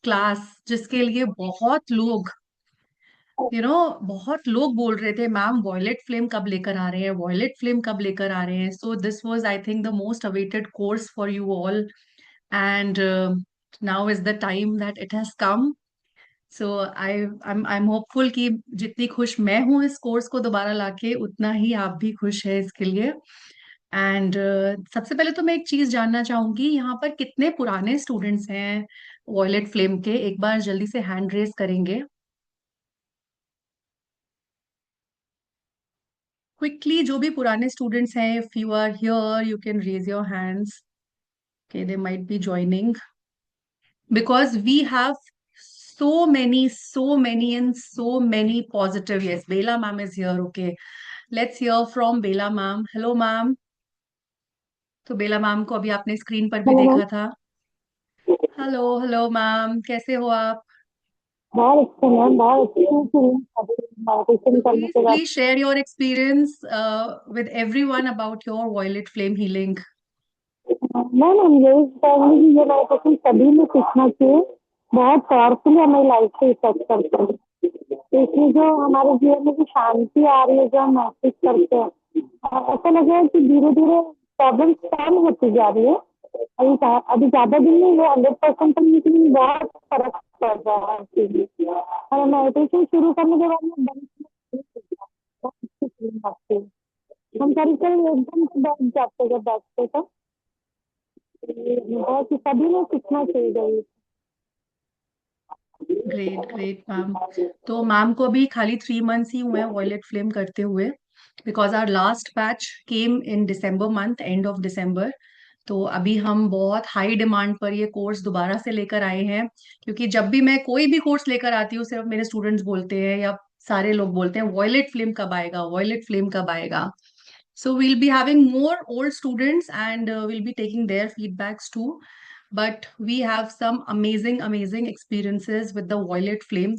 Class जिसके लिए बहुत लोग बहुत लोग बोल रहे थे, मैम वॉयलेट फ्लेम कब लेकर आ रहे हैं, वॉयलेट फ्लेम कब लेकर आ रहे हैं। So this was I think the most awaited course for you all, and now is the time that it has come. So I am hopeful कि जितनी खुश मैं हूँ इस कोर्स को दोबारा लाके, उतना ही आप भी खुश है इसके लिए। एंड सबसे पहले तो मैं एक चीज जानना चाहूंगी, यहाँ पर कितने पुराने स्टूडेंट्स हैं वॉयलेट फ्लेम के? एक बार जल्दी से हैंड रेज करेंगे क्विकली। जो भी पुराने स्टूडेंट्स हैं, if you are here you can raise your hands. Okay, they might be joining because we have so many and so many positive. Yes, Bela ma'am is here. Okay, let's hear from Bela ma'am. Hello ma'am. तो बेला ma'am को अभी आपने screen पर भी hello ma'am. देखा था। Hello hello ma'am, कैसे हो आप? बहुत अच्छे मैम, बहुत अच्छी फीलिंग अभी मेडिटेशन तो करने प्लीज के बाद। Please share your experience with everyone about your violet flame healing. Ma'am हम यही कहेंगे कि ये मेडिटेशन सभी में सीखना चाहिए। बहुत पावरफुली हमारी लाइफ पे इफेक्ट करते हैं। तो इसमें जो हमारे जीवन में जो शांति आ रही है, जो हम महसूस करते हैं, ऐसा लग रहा है कि धीरे धीरे प्रॉब्लम कम होती जा रही है। अभी ज्यादा दिन नहीं हुआ 100% तक, लेकिन बहुत फर्क पड़ रहा है इस चीज़ में। और मेडिटेशन शुरू करने के बाद में बहुत अच्छी फीलिंग आती है। हम करीब करीब एकदम से बैठ जाते हैं जब बैठते तो। बहुत ही सभी ने सीखना चाहिए। Great great ma'am. तो मैम को अभी खाली 3 मंथ्स ही हुए हैं वॉयलेट फ्लेम करते हुए, because our last batch came in December month, end of December. तो अभी हम बहुत हाई डिमांड पर ये कोर्स दोबारा से लेकर आए हैं, क्योंकि जब भी मैं कोई भी कोर्स लेकर आती हूँ सिर्फ मेरे स्टूडेंट्स बोलते हैं या सारे लोग बोलते हैं, वॉयलेट फ्लेम कब आएगा, वॉयलेट फ्लेम कब आएगा। So we'll be having more old students, and we'll be taking their feedbacks too. But we have some amazing experiences with the violet flame.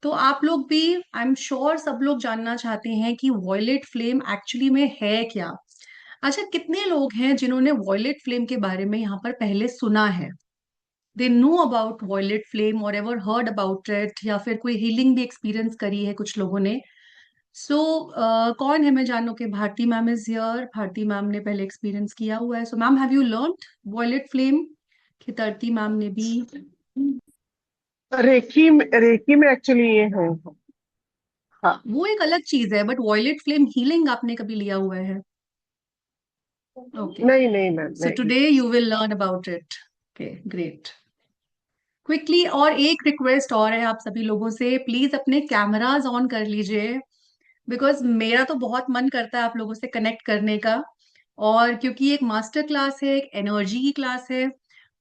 तो आप लोग भी, आई एम श्योर सब लोग जानना चाहते हैं कि वॉयलेट फ्लेम एक्चुअली में है क्या। अच्छा, कितने लोग हैं जिन्होंने वॉयलेट फ्लेम के बारे में यहाँ पर पहले सुना है? They know about violet flame और एवर हर्ड अबाउट इट, या फिर कोई हीलिंग भी एक्सपीरियंस करी है कुछ लोगों ने? सो कौन है? मैं जानू कि Bharti ma'am is here. Bharti ma'am ने पहले एक्सपीरियंस किया हुआ है। So ma'am, have you learned violet flame? खितरती मैम ने भी। रेकी में एक्चुअली ये है। हाँ। वो एक अलग चीज है, बट वॉयलेट फ्लेम हीलिंग आपने कभी लिया हुआ है? ओके। नहीं नहीं मैम, सो नहीं। Today you will learn about it. Okay, great. Quickly, और एक रिक्वेस्ट और है आप सभी लोगों से, प्लीज अपने कैमराज ऑन कर लीजिए, बिकॉज मेरा तो बहुत मन करता है आप लोगों से कनेक्ट करने का। और क्योंकि एक मास्टर क्लास है, एक एनर्जी की क्लास है,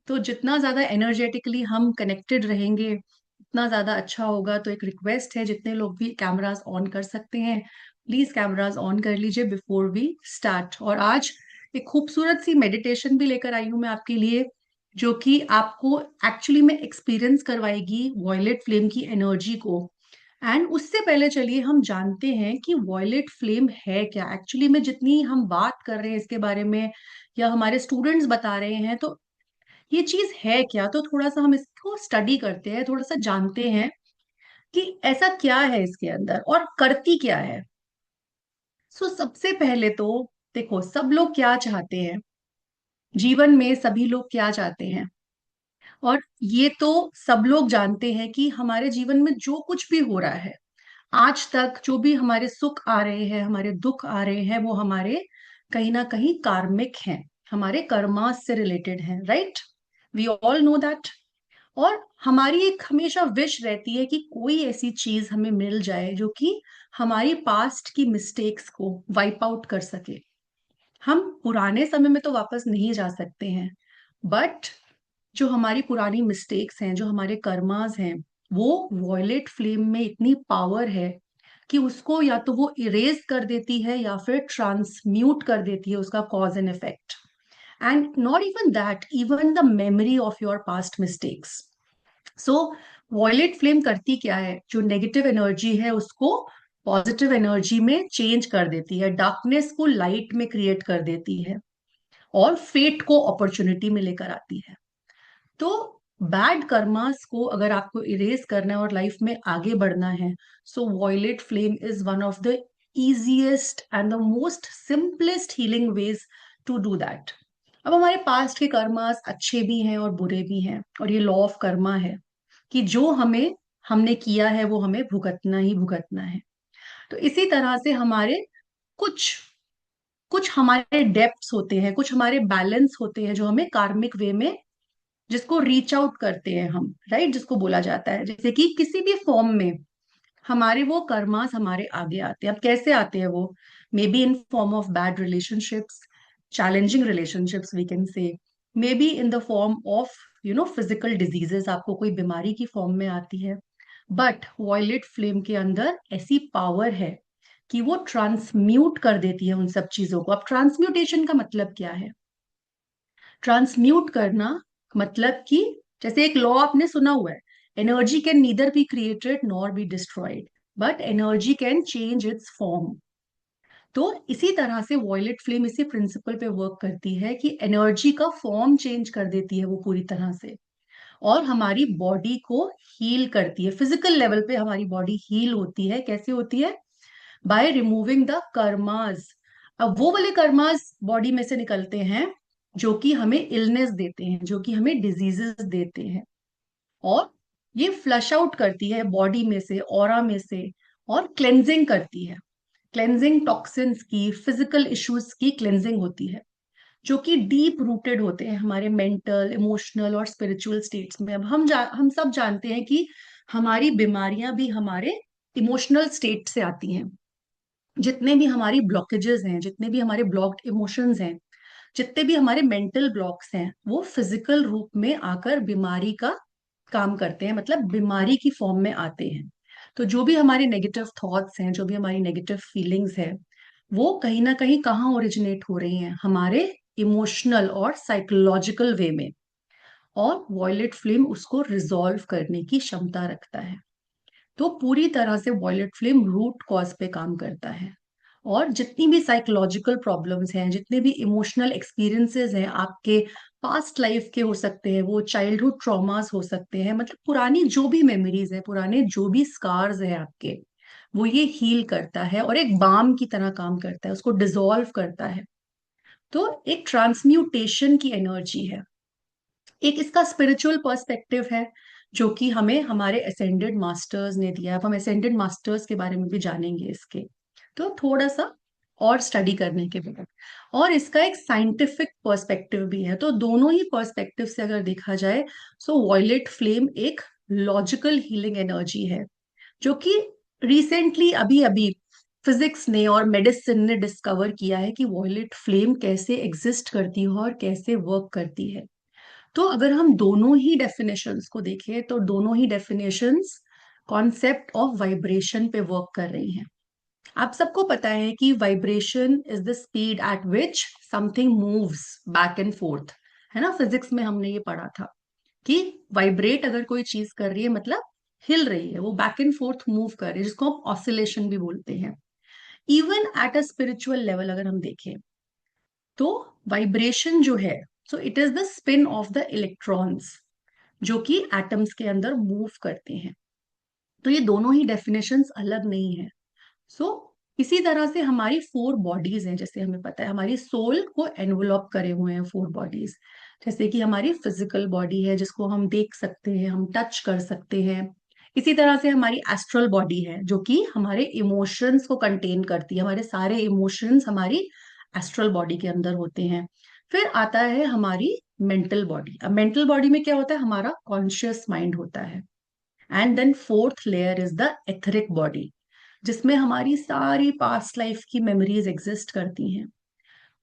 तो जितना ज्यादा एनर्जेटिकली हम कनेक्टेड रहेंगे उतना ज्यादा अच्छा होगा। तो एक रिक्वेस्ट है, जितने लोग भी कैमरास ऑन कर सकते हैं, प्लीज कैमरास ऑन कर लीजिए बिफोर वी स्टार्ट। और आज एक खूबसूरत सी मेडिटेशन भी लेकर आई हूं मैं आपके लिए, जो कि आपको एक्चुअली में एक्सपीरियंस करवाएगी वॉयलेट फ्लेम की एनर्जी को। एंड उससे पहले चलिए हम जानते हैं कि वॉयलेट फ्लेम है क्या एक्चुअली में। जितनी हम बात कर रहे हैं इसके बारे में, या हमारे स्टूडेंट्स बता रहे हैं, तो ये चीज है क्या? तो थोड़ा सा हम इसको स्टडी करते हैं, थोड़ा सा जानते हैं कि ऐसा क्या है इसके अंदर और करती क्या है। सो सबसे पहले तो देखो, सब लोग क्या चाहते हैं जीवन में, सभी लोग क्या चाहते हैं। और ये तो सब लोग जानते हैं कि हमारे जीवन में जो कुछ भी हो रहा है आज तक, जो भी हमारे सुख आ रहे हैं, हमारे दुख आ रहे हैं, वो हमारे कहीं ना कहीं कार्मिक हैं, हमारे कर्मा से रिलेटेड हैं, right? We all know that. और हमारी एक हमेशा विश रहती है कि कोई ऐसी चीज हमें मिल जाए जो कि हमारी पास्ट की मिस्टेक्स को वाइप आउट कर सके। हम पुराने समय में तो वापस नहीं जा सकते हैं, बट जो हमारी पुरानी मिस्टेक्स हैं, जो हमारे कर्मास हैं, वो वॉयलेट फ्लेम में इतनी पावर है कि उसको या तो वो इरेज कर देती है या फिर ट्रांसम्यूट कर देती है, उसका cause and effect. And not even that, even the memory of your past mistakes. So violet flame करती क्या है? जो नेगेटिव एनर्जी है उसको पॉजिटिव एनर्जी में चेंज कर देती है, डार्कनेस को लाइट में क्रिएट कर देती है, और फेट को अपॉर्चुनिटी में लेकर आती है। तो बैड कर्मास को अगर आपको इरेज करना है और लाइफ में आगे बढ़ना है, so violet flame is one of the easiest and the most simplest healing ways to do that. अब हमारे पास्ट के कर्मास अच्छे भी हैं और बुरे भी हैं, और ये लॉ ऑफ कर्मा है कि जो हमने किया है वो हमें भुगतना ही भुगतना है। तो इसी तरह से हमारे कुछ कुछ हमारे डेप्थ्स होते हैं, कुछ हमारे बैलेंस होते हैं जो हमें कार्मिक वे में, जिसको रीच आउट करते हैं हम, राइट, जिसको बोला जाता है, जैसे कि किसी भी फॉर्म में हमारे वो कर्मास हमारे आगे आते हैं। अब कैसे आते हैं वो? Maybe in form of bad relationships, challenging relationships we can say, maybe in the form of physical diseases, आपको कोई बीमारी की फॉर्म में आती है। बट वॉयलेट फ्लेम के अंदर ऐसी पावर है कि वो ट्रांसम्यूट कर देती है उन सब चीजों को। अब ट्रांसम्यूटेशन का मतलब क्या है? ट्रांसम्यूट करना मतलब कि, जैसे एक लॉ आपने सुना हुआ है, energy can neither be created nor be destroyed, but energy can change it's form. तो इसी तरह से वॉयलेट फ्लेम इसी प्रिंसिपल पे वर्क करती है कि एनर्जी का फॉर्म चेंज कर देती है वो पूरी तरह से, और हमारी बॉडी को हील करती है। फिजिकल लेवल पे हमारी बॉडी हील होती है। कैसे होती है? By removing the karmas. अब वो वाले कर्मास बॉडी में से निकलते हैं जो कि हमें इलनेस देते हैं, जो कि हमें डिजीजेस देते हैं, और ये फ्लश आउट करती है बॉडी में से, ऑरा में से, और क्लेंजिंग करती है। क्लेंजिंग टॉक्सिन्स की, फिजिकल इश्यूज की क्लेंजिंग होती है, जो कि डीप रूटेड होते हैं हमारे मेंटल, इमोशनल और स्पिरिचुअल स्टेट्स में। अब हम सब जानते हैं कि हमारी बीमारियां भी हमारे इमोशनल स्टेट से आती हैं। जितने भी हमारी ब्लॉकेजेस हैं, जितने भी हमारे ब्लॉक्ड इमोशंस हैं, जितने भी हमारे मेंटल ब्लॉक्स हैं, वो फिजिकल रूप में आकर बीमारी का काम करते हैं, मतलब बीमारी की फॉर्म में आते हैं। तो जो भी हमारे नेगेटिव थॉट्स हैं, जो भी हमारी नेगेटिव फीलिंग्स है, वो कहीं ना कहीं कहाँ ओरिजिनेट हो रही हैं? हमारे इमोशनल और साइकोलॉजिकल वे में। और वॉयलेट फ्लेम उसको रिजॉल्व करने की क्षमता रखता है। तो पूरी तरह से वॉयलेट फ्लेम रूट कॉज पे काम करता है। और जितनी भी साइकोलॉजिकल प्रॉब्लम्स हैं, जितने भी इमोशनल एक्सपीरियंसेस हैं आपके, पास्ट लाइफ के हो सकते हैं, वो चाइल्डहुड ट्रॉमास हो सकते हैं, मतलब पुरानी जो भी मेमोरीज है, पुराने जो भी स्कार्स हैं आपके, वो ये हील करता है और एक बाम की तरह काम करता है, उसको डिसॉल्व करता है। तो एक ट्रांसम्यूटेशन की एनर्जी है। एक इसका स्पिरिचुअल पर्सपेक्टिव है जो कि हमें हमारे असेंडेड मास्टर्स ने दिया। अब हम असेंडेड मास्टर्स के बारे में भी जानेंगे इसके, तो थोड़ा सा और स्टडी करने के बाद। और इसका एक साइंटिफिक पर्सपेक्टिव भी है। तो दोनों ही पर्सपेक्टिव से अगर देखा जाए, सो वॉयलेट फ्लेम एक लॉजिकल हीलिंग एनर्जी है, जो कि रिसेंटली अभी अभी फिजिक्स ने और मेडिसिन ने डिस्कवर किया है कि वॉयलेट फ्लेम कैसे एग्जिस्ट करती है और कैसे वर्क करती है। तो अगर हम दोनों ही डेफिनेशंस को देखें, तो दोनों ही डेफिनेशंस कॉन्सेप्ट ऑफ वाइब्रेशन पे वर्क कर रही हैं। आप सबको पता है कि vibration is the speed at which something moves back and fourth, है ना? फिजिक्स में हमने ये पढ़ा था कि वाइब्रेट अगर कोई चीज कर रही है मतलब हिल रही है, वो बैक एंड फोर्थ मूव कर रही है, जिसको हम ऑसिलेशन भी बोलते हैं। Even at a spiritual level अगर हम देखें, तो वाइब्रेशन जो है, so it is the spin off the electrons जो कि एटम्स के अंदर मूव करते हैं। तो ये दोनों ही डेफिनेशंस अलग नहीं है। सो इसी तरह से हमारी फोर बॉडीज हैं, जैसे हमें पता है हमारी सोल को एनवलप करे हुए हैं फोर बॉडीज। जैसे कि हमारी फिजिकल बॉडी है जिसको हम देख सकते हैं, हम टच कर सकते हैं। इसी तरह से हमारी एस्ट्रल बॉडी है जो कि हमारे इमोशंस को कंटेन करती है, हमारे सारे इमोशंस हमारी एस्ट्रल बॉडी के अंदर होते हैं। फिर आता है हमारी मेंटल बॉडी। अब मेंटल बॉडी में क्या होता है? हमारा कॉन्शियस माइंड होता है। And then fourth layer is the etheric body, जिसमें हमारी सारी पास्ट लाइफ की मेमोरीज एग्जिस्ट करती हैं।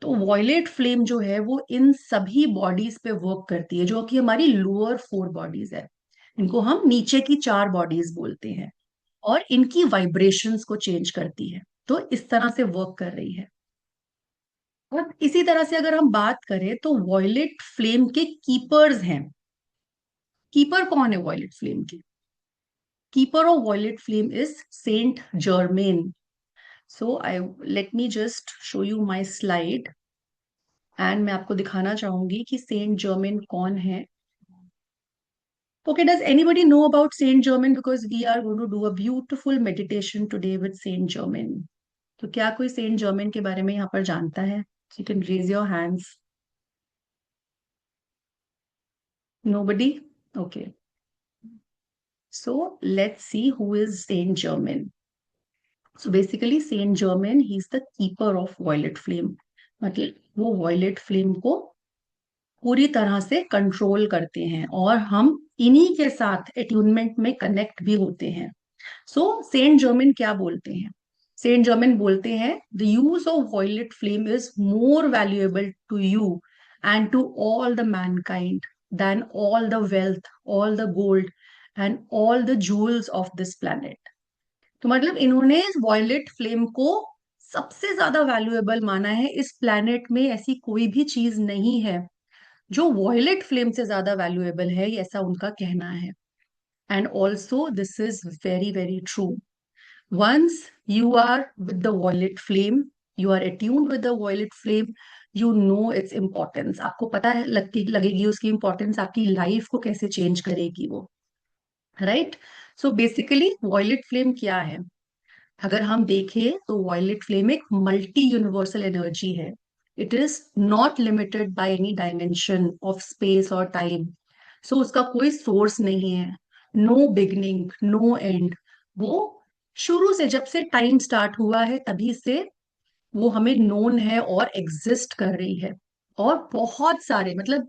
तो वॉयलेट फ्लेम जो है वो इन सभी बॉडीज पे वर्क करती है, जो कि हमारी लोअर फोर बॉडीज है। इनको हम नीचे की चार बॉडीज बोलते हैं, और इनकी वाइब्रेशंस को चेंज करती है। तो इस तरह से वर्क कर रही है। और इसी तरह से अगर हम बात करें, तो वॉयलेट फ्लेम के कीपर्स हैं। कीपर कौन है वॉयलेट फ्लेम के? Keeper of violet flame is Saint Germain. So I let me just show you my slide, and मैं आपको दिखाना चाहूंगी कि सेंट जर्मेन कौन है। Okay, does anybody know about Saint Germain? Because we are going to do a beautiful meditation today with Saint Germain. तो क्या कोई सेंट जर्मिन के बारे में यहाँ पर जानता है? You can raise your hands. Nobody? Okay. So let's see who is Saint Germain. So basically Saint Germain, he's the keeper of violet flame. मतलब वो violet flame को पूरी तरह से कंट्रोल करते हैं और हम इन्हीं के साथ एट्यूनमेंट में कनेक्ट भी होते हैं. सो सेंट जर्मिन क्या बोलते हैं? सेंट जर्मिन बोलते हैं the use of violet flame is more valuable to you and to all the mankind than all the wealth, all the gold and all the jewels of this planet. तो मतलब इन्होंने इस violet flame को सबसे ज्यादा valuable माना है. इस प्लैनेट में ऐसी कोई भी चीज नहीं है जो वॉयलेट फ्लेम से ज्यादा वैल्यूएबल है, ये ऐसा उनका कहना है. And also this is very very true. Once you are with the violet flame, you are attuned with the violet flame, you know its importance. आपको पता है, लगेगी उसकी इंपॉर्टेंस, आपकी लाइफ को कैसे चेंज करेगी वो. Right. So basically violet flame क्या है? अगर हम देखें तो वॉयलेट फ्लेम एक मल्टी यूनिवर्सल एनर्जी है. It is not limited by any dimension of space और टाइम. सो उसका कोई सोर्स नहीं है. No beginning, no end. वो शुरू से, जब से टाइम स्टार्ट हुआ है तभी से वो हमें नोन है और एग्जिस्ट कर रही है. और बहुत सारे, मतलब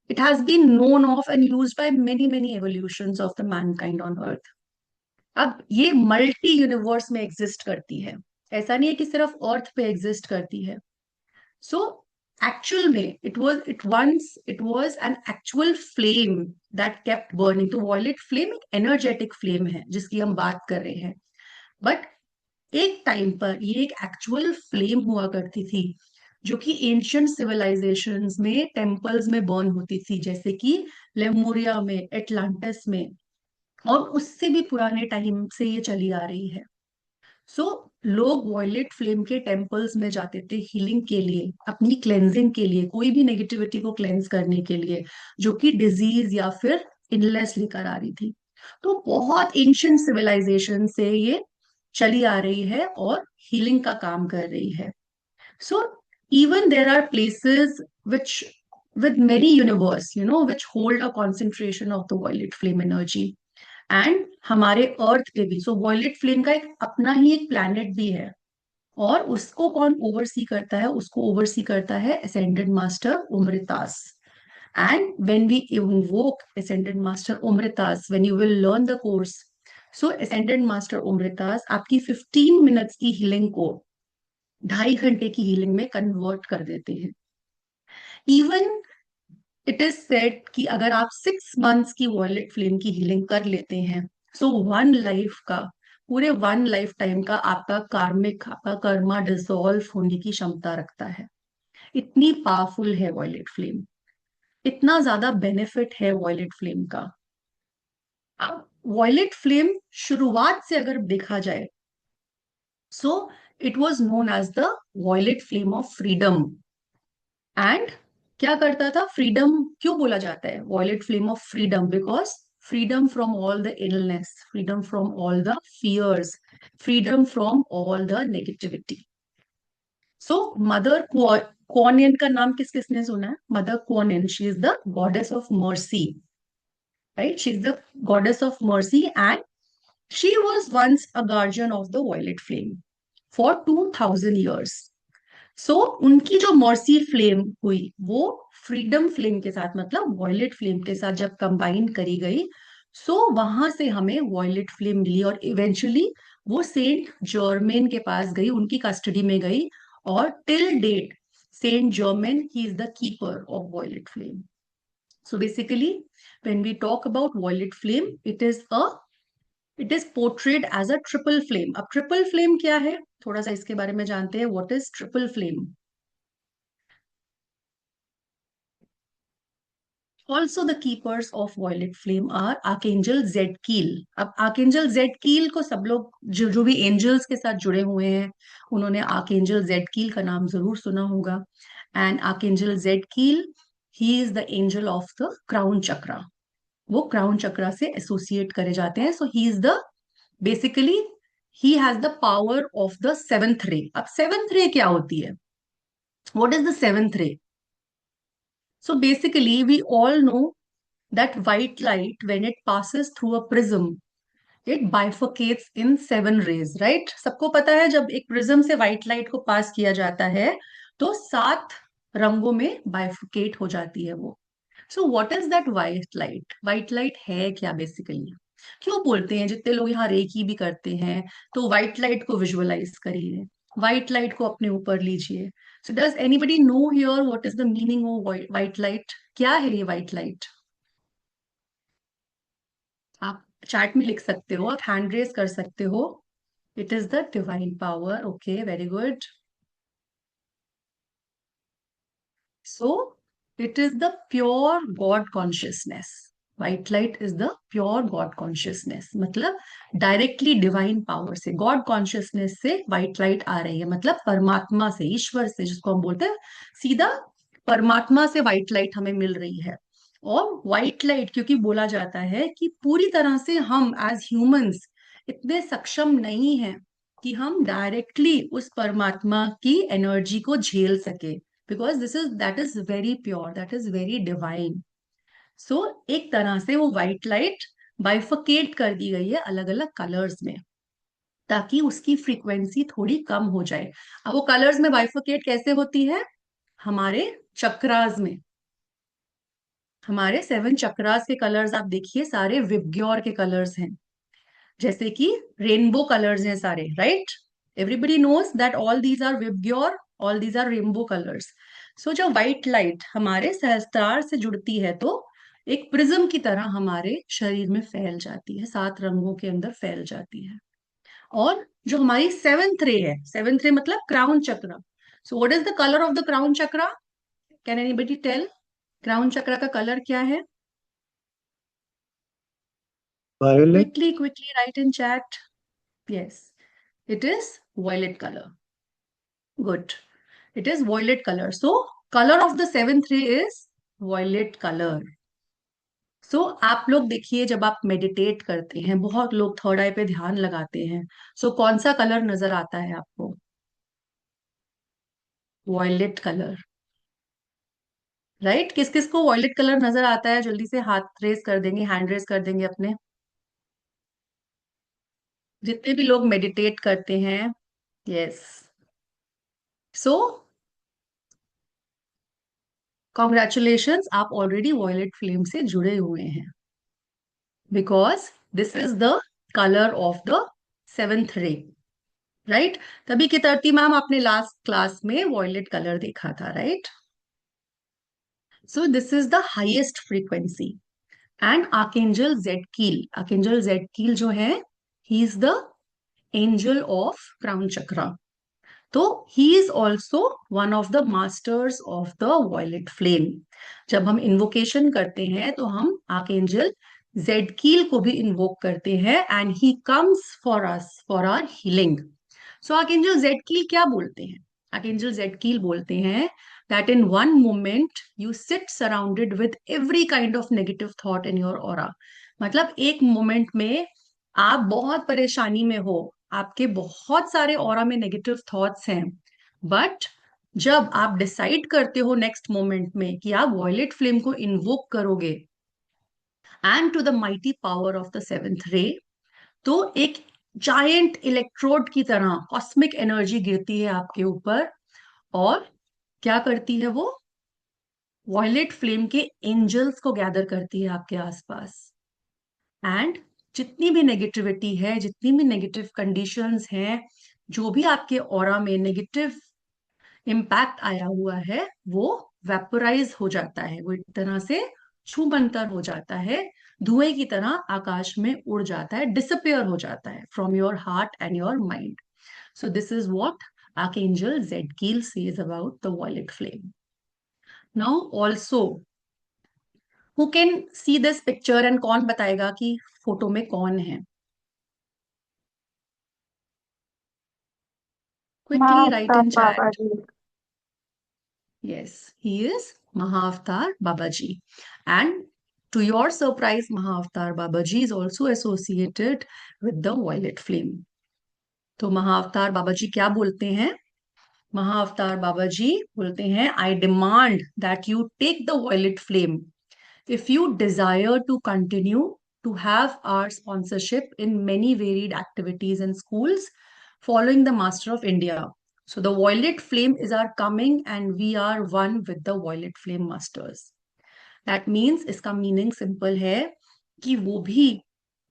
it has been known of and used by many many evolutions of the mankind on earth. अब ये मल्टी यूनिवर्स में एग्जिस्ट करती है. ऐसा नहीं है कि सिर्फ अर्थ पे एग्जिस्ट करती है. सो एक्चुअल में it was an actual flame that kept burning. तो वॉयलेट फ्लेम एक एनर्जेटिक फ्लेम है जिसकी हम बात कर रहे हैं. बट एक टाइम पर ये एक एक्चुअल फ्लेम हुआ करती थी जो कि एंशियंट सिविलाइजेशंस में टेम्पल्स में बर्न होती थी, जैसे कि लेमुरिया में, एटलांटिस में. और उससे भी पुराने टाइम से ये चली आ रही है. सो लोग वॉयलेट फ्लेम के टेम्पल्स में जाते थे हीलिंग के लिए, अपनी क्लेंजिंग के लिए, कोई भी नेगेटिविटी को क्लेंज करने के लिए जो कि डिजीज या फिर इलनेस लेकर आ रही थी. तो बहुत एंशियंट सिविलाइजेशन से ये चली आ रही है और हीलिंग का काम कर रही है. सो even there are places which with many universe, which hold a concentration of the violet flame energy. And हमारे अर्थ पे भी. सो वॉयलेट फ्लेम का एक अपना ही एक प्लैनेट भी है. और उसको कौन ओवरसी करता है? उसको ओवरसी करता है ascended master Omritas. And when we invoke ascended master Omritas, when you will learn the course, so ascended master Omritas आपकी 15 मिनट्स की हीलिंग को 2.5 घंटे की हीलिंग में कन्वर्ट कर देते हैं. इवन इट इज सेड कि अगर आप 6 मंथ्स की वॉयलेट फ्लेम की हीलिंग कर लेते हैं, सो वन लाइफ का, पूरे वन लाइफ टाइम का आपका कार्मिक, आपका कर्मा डिसॉल्व होने की क्षमता रखता है. इतनी पावरफुल है वॉयलेट फ्लेम. इतना ज्यादा बेनिफिट है वॉयलेट फ्लेम का. अब वॉयलेट फ्लेम शुरुआत से अगर देखा जाए, so it was known as the violet flame of freedom. And क्या करता था? फ्रीडम क्यों बोला जाता है violet flame of freedom? Because freedom from all the illness, freedom from all the fears, freedom from all the negativity. So mother Kuan Yin का नाम किस किसने सुना है? Mother Kuan Yin, she is the goddess of mercy. Right, she is the goddess of mercy and she was once a guardian of the violet flame for 2000 years. सो उनकी जो mercy flame हुई वो फ्रीडम फ्लेम के साथ, मतलब violet flame के साथ जब कंबाइन करी गई, सो वहां से हमें वॉयलेट फ्लेम मिली. और इवेंचुअली वो सेंट जर्मेन के पास गई, उनकी कस्टडी में गई. और till date Saint Germain, he is the keeper of violet flame. So basically when we talk about violet flame, it is portrayed as a triple flame. अब triple flame क्या है, थोड़ा सा इसके बारे में जानते हैं. What is triple flame? Also the keepers of violet flame are Archangel Zedkiel. अब Archangel Zedkiel को सब लोग, जो भी एंजल्स के साथ जुड़े हुए हैं, उन्होंने Archangel Zedkiel का नाम जरूर सुना होगा. And Archangel Zedkiel, he is the angel of the crown chakra. वो क्राउन चक्रा से एसोसिएट करे जाते हैं. So he is the basically he has the power of the seventh ray. अब सेवेंथ रे क्या होती है? What is the seventh ray? So basically, we all know that white light, when it passes through a prism, it bifurcates in 7 rays, right? सबको पता है जब एक prism से व्हाइट लाइट को पास किया जाता है तो 7 रंगों में बाइफुकेट हो जाती है वो. सो what is that white light? White light है क्या बेसिकली? क्यों बोलते हैं जितने लोग यहाँ रेकी भी करते हैं तो व्हाइट लाइट को विजुअलाइज करिए, व्हाइट लाइट को अपने ऊपर लीजिए. So does anybody know here what is the meaning of white light? क्या है ये व्हाइट लाइट? आप चैट में लिख सकते हो, आप हैंड रेज कर सकते हो. It is the divine power. Okay, very good. So it is the pure God consciousness. White light is the pure God consciousness, मतलब डायरेक्टली डिवाइन पावर से, गॉड कॉन्शियसनेस से व्हाइट लाइट आ रही है, मतलब परमात्मा से, ईश्वर से, जिसको हम बोलते हैं सीधा परमात्मा से व्हाइट लाइट हमें मिल रही है. और व्हाइट लाइट क्योंकि बोला जाता है कि पूरी तरह से हम एज ह्यूमंस इतने सक्षम नहीं हैं कि हम डायरेक्टली उस परमात्मा की एनर्जी को झेल सके, because this is that is very pure, that is very divine. So एक तरह से वो व्हाइट लाइट बाइफकेट कर दी गई है अलग अलग कलर्स में, ताकि उसकी फ्रीक्वेंसी थोड़ी कम हो जाए. अब वो कलर्स में बाइफकेट कैसे होती है? हमारे चक्रास में, हमारे 7 चक्रास के कलर्स आप देखिए सारे विबग्योर के कलर्स हैं, जैसे कि रेनबो कलर्स हैं सारे, right? Everybody knows that all these are VIBGYOR, all these are rainbow colours. So जब व्हाइट लाइट हमारे सहस्त्रार से जुड़ती है तो एक प्रिज्म की तरह हमारे शरीर में फैल जाती है, 7 रंगों के अंदर फैल जाती है. और जो हमारी सेवेंथ रे है, सेवेंथ रे मतलब crown chakra. So what is the colour of the crown chakra? Can anybody tell? Crown chakra का कलर क्या है? Violet. Quickly write in chat. Yes, it is violet color. Good. It is violet color. So, color of the seventh ray is violet color. So, आप लोग देखिए जब आप meditate करते हैं, बहुत लोग थर्ड आई पे ध्यान लगाते हैं. So, कौन सा कलर नजर आता है आपको? Violet colour, right? किस किस को वॉयलेट कलर नजर आता है? जल्दी से हाथ रेस कर देंगे, हैंड रेस कर देंगे अपने. जितने भी लोग मेडिटेट करते हैं. यस. सो कॉन्ग्रेचुलेशंस, आप ऑलरेडी वॉयलेट फ्लेम से जुड़े हुए हैं, because this is the colour of the seventh ray, right? तभी कितरती मैम आपने लास्ट क्लास में वॉयलेट कलर देखा था, right? So this is the highest frequency. And archangel Zadkiel, archangel Zadkiel जो है, he is the angel of crown chakra. तो he is also one of the masters of the violet flame. जब हम invocation करते हैं तो हम आर्कएंजल जेडकील को भी इन्वोक करते हैं and he comes for us for our healing. So archangel Zadkiel क्या बोलते हैं? आर्कएंजल जेडकील बोलते हैं that in one moment you sit surrounded with every kind of negative thought in your aura. मतलब एक मोमेंट में आप बहुत परेशानी में हो, आपके बहुत सारे ऑरा में नेगेटिव थॉट्स हैं, बट जब आप डिसाइड करते हो नेक्स्ट मोमेंट में कि आप वॉयलेट फ्लेम को इन्वोक करोगे and to the mighty power of the seventh ray, तो एक जायंट इलेक्ट्रोड की तरह कॉस्मिक एनर्जी गिरती है आपके ऊपर. और क्या करती है वो? वॉयलेट फ्लेम के एंजल्स को गैदर करती है आपके आसपास. एंड जितनी भी नेगेटिविटी है, जितनी भी नेगेटिव कंडीशंस हैं, जो भी आपके ऑरा में नेगेटिव इम्पैक्ट आया हुआ है, वो वेपोराइज हो जाता है, वो एक तरह से छूमंतर हो जाता है, धुएं की तरह आकाश में उड़ जाता है, डिसअपियर हो जाता है from your heart and your mind. So this is what archangel Zadkiel says about the violet flame. Now also who can see this picture and कौन बताएगा कि फोटो में कौन है? Quickly write Mahavatar in Baba chat. जी। Yes, he is Mahavtar Babaji. And To your surprise, Mahavtar Babaji is also associated with the violet flame. तो महाअवतार बाबा जी क्या बोलते हैं? महाअवतार बाबा जी बोलते हैं, I demand that you take the violet flame if you desire to continue to have our sponsorship in many varied activities in schools following the Master of India. So the Violet Flame is our coming and we are one with the Violet Flame Masters. That means इसका meaning simple है कि वो भी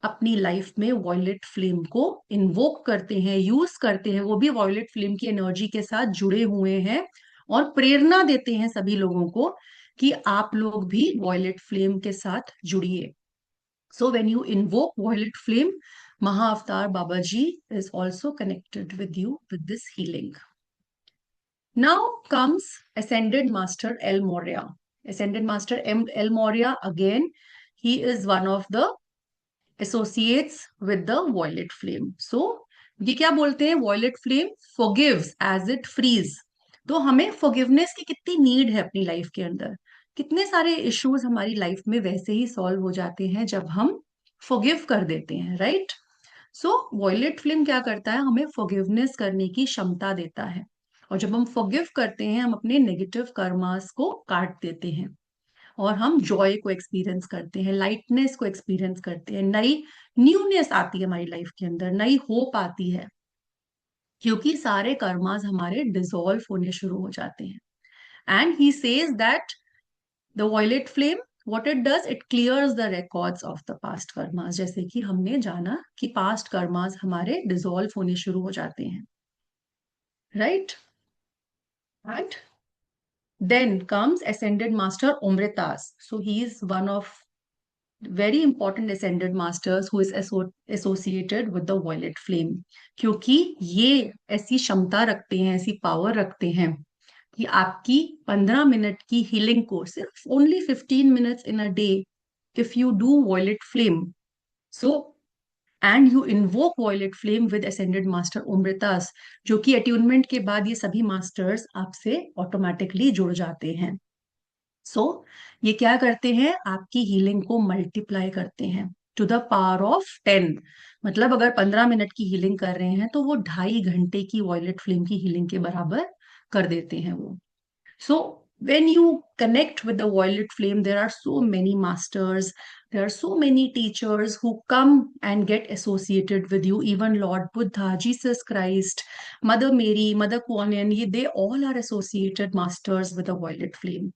अपनी life में violet flame को invoke करते हैं, यूज करते हैं, वो भी वॉयलेट फ्लेम की एनर्जी के साथ जुड़े हुए हैं और प्रेरणा देते हैं सभी लोगों को कि आप लोग भी वॉयलेट फ्लेम के साथ जुड़िए. So when you invoke violet flame, Mahavatar Baba ji is also connected with you with this healing. Now comes Ascended Master El Moria. Ascended Master El Moria, again, he is one of the associates with the violet flame. So, ये क्या बोलते हैं? Violet flame forgives as it frees. तो हमें forgiveness की कितनी need है अपनी लाइफ के अंदर? कितने सारे इश्यूज हमारी लाइफ में वैसे ही सॉल्व हो जाते हैं जब हम forgive कर देते हैं, राइट? सो वॉयलेट फ्लेम क्या करता है? हमें forgiveness करने की क्षमता देता है. और जब हम forgive करते हैं, हम अपने नेगेटिव कर्मास को काट देते हैं और हम जॉय को एक्सपीरियंस करते हैं, लाइटनेस को एक्सपीरियंस करते हैं, नई न्यूनेस आती है हमारी लाइफ के अंदर, नई होप आती है, क्योंकि सारे कर्मास हमारे डिसॉल्व होने शुरू हो जाते हैं. And he says that the violet flame, what it does, it clears the records of the past karmas. जैसे कि हमने जाना कि पास्ट कर्मास हमारे डिसॉल्व होने शुरू हो जाते हैं, right? And then comes Ascended Master Omritas. So he is one of very important Ascended Masters who is associated with the Violet Flame. क्योंकि ये ऐसी क्षमता रखते हैं, ऐसी पावर रखते हैं कि आपकी 15 मिनट की हीलिंग को सिर्फ only 15 minutes in a day if you do Violet Flame. So and you invoke Violet Flame with Ascended Master Omritas, जो कि अट्यूनमेंट के बाद ये सभी मास्टर्स आपसे ऑटोमेटिकली जुड़ जाते हैं. सो ये क्या करते हैं? आपकी हीलिंग को मल्टीप्लाई करते हैं टू द पावर ऑफ 10. मतलब अगर 15 मिनट की हीलिंग कर रहे हैं तो वो 2.5 घंटे की वॉयलेट फ्लेम की हीलिंग के बराबर कर देते हैं वो. So when you connect with the violet flame, there are so many masters, there are so many teachers who come and get associated with you. Even Lord Buddha, Jesus Christ, Mother Mary, Mother Kuan Yin, they all are associated masters with the violet flame.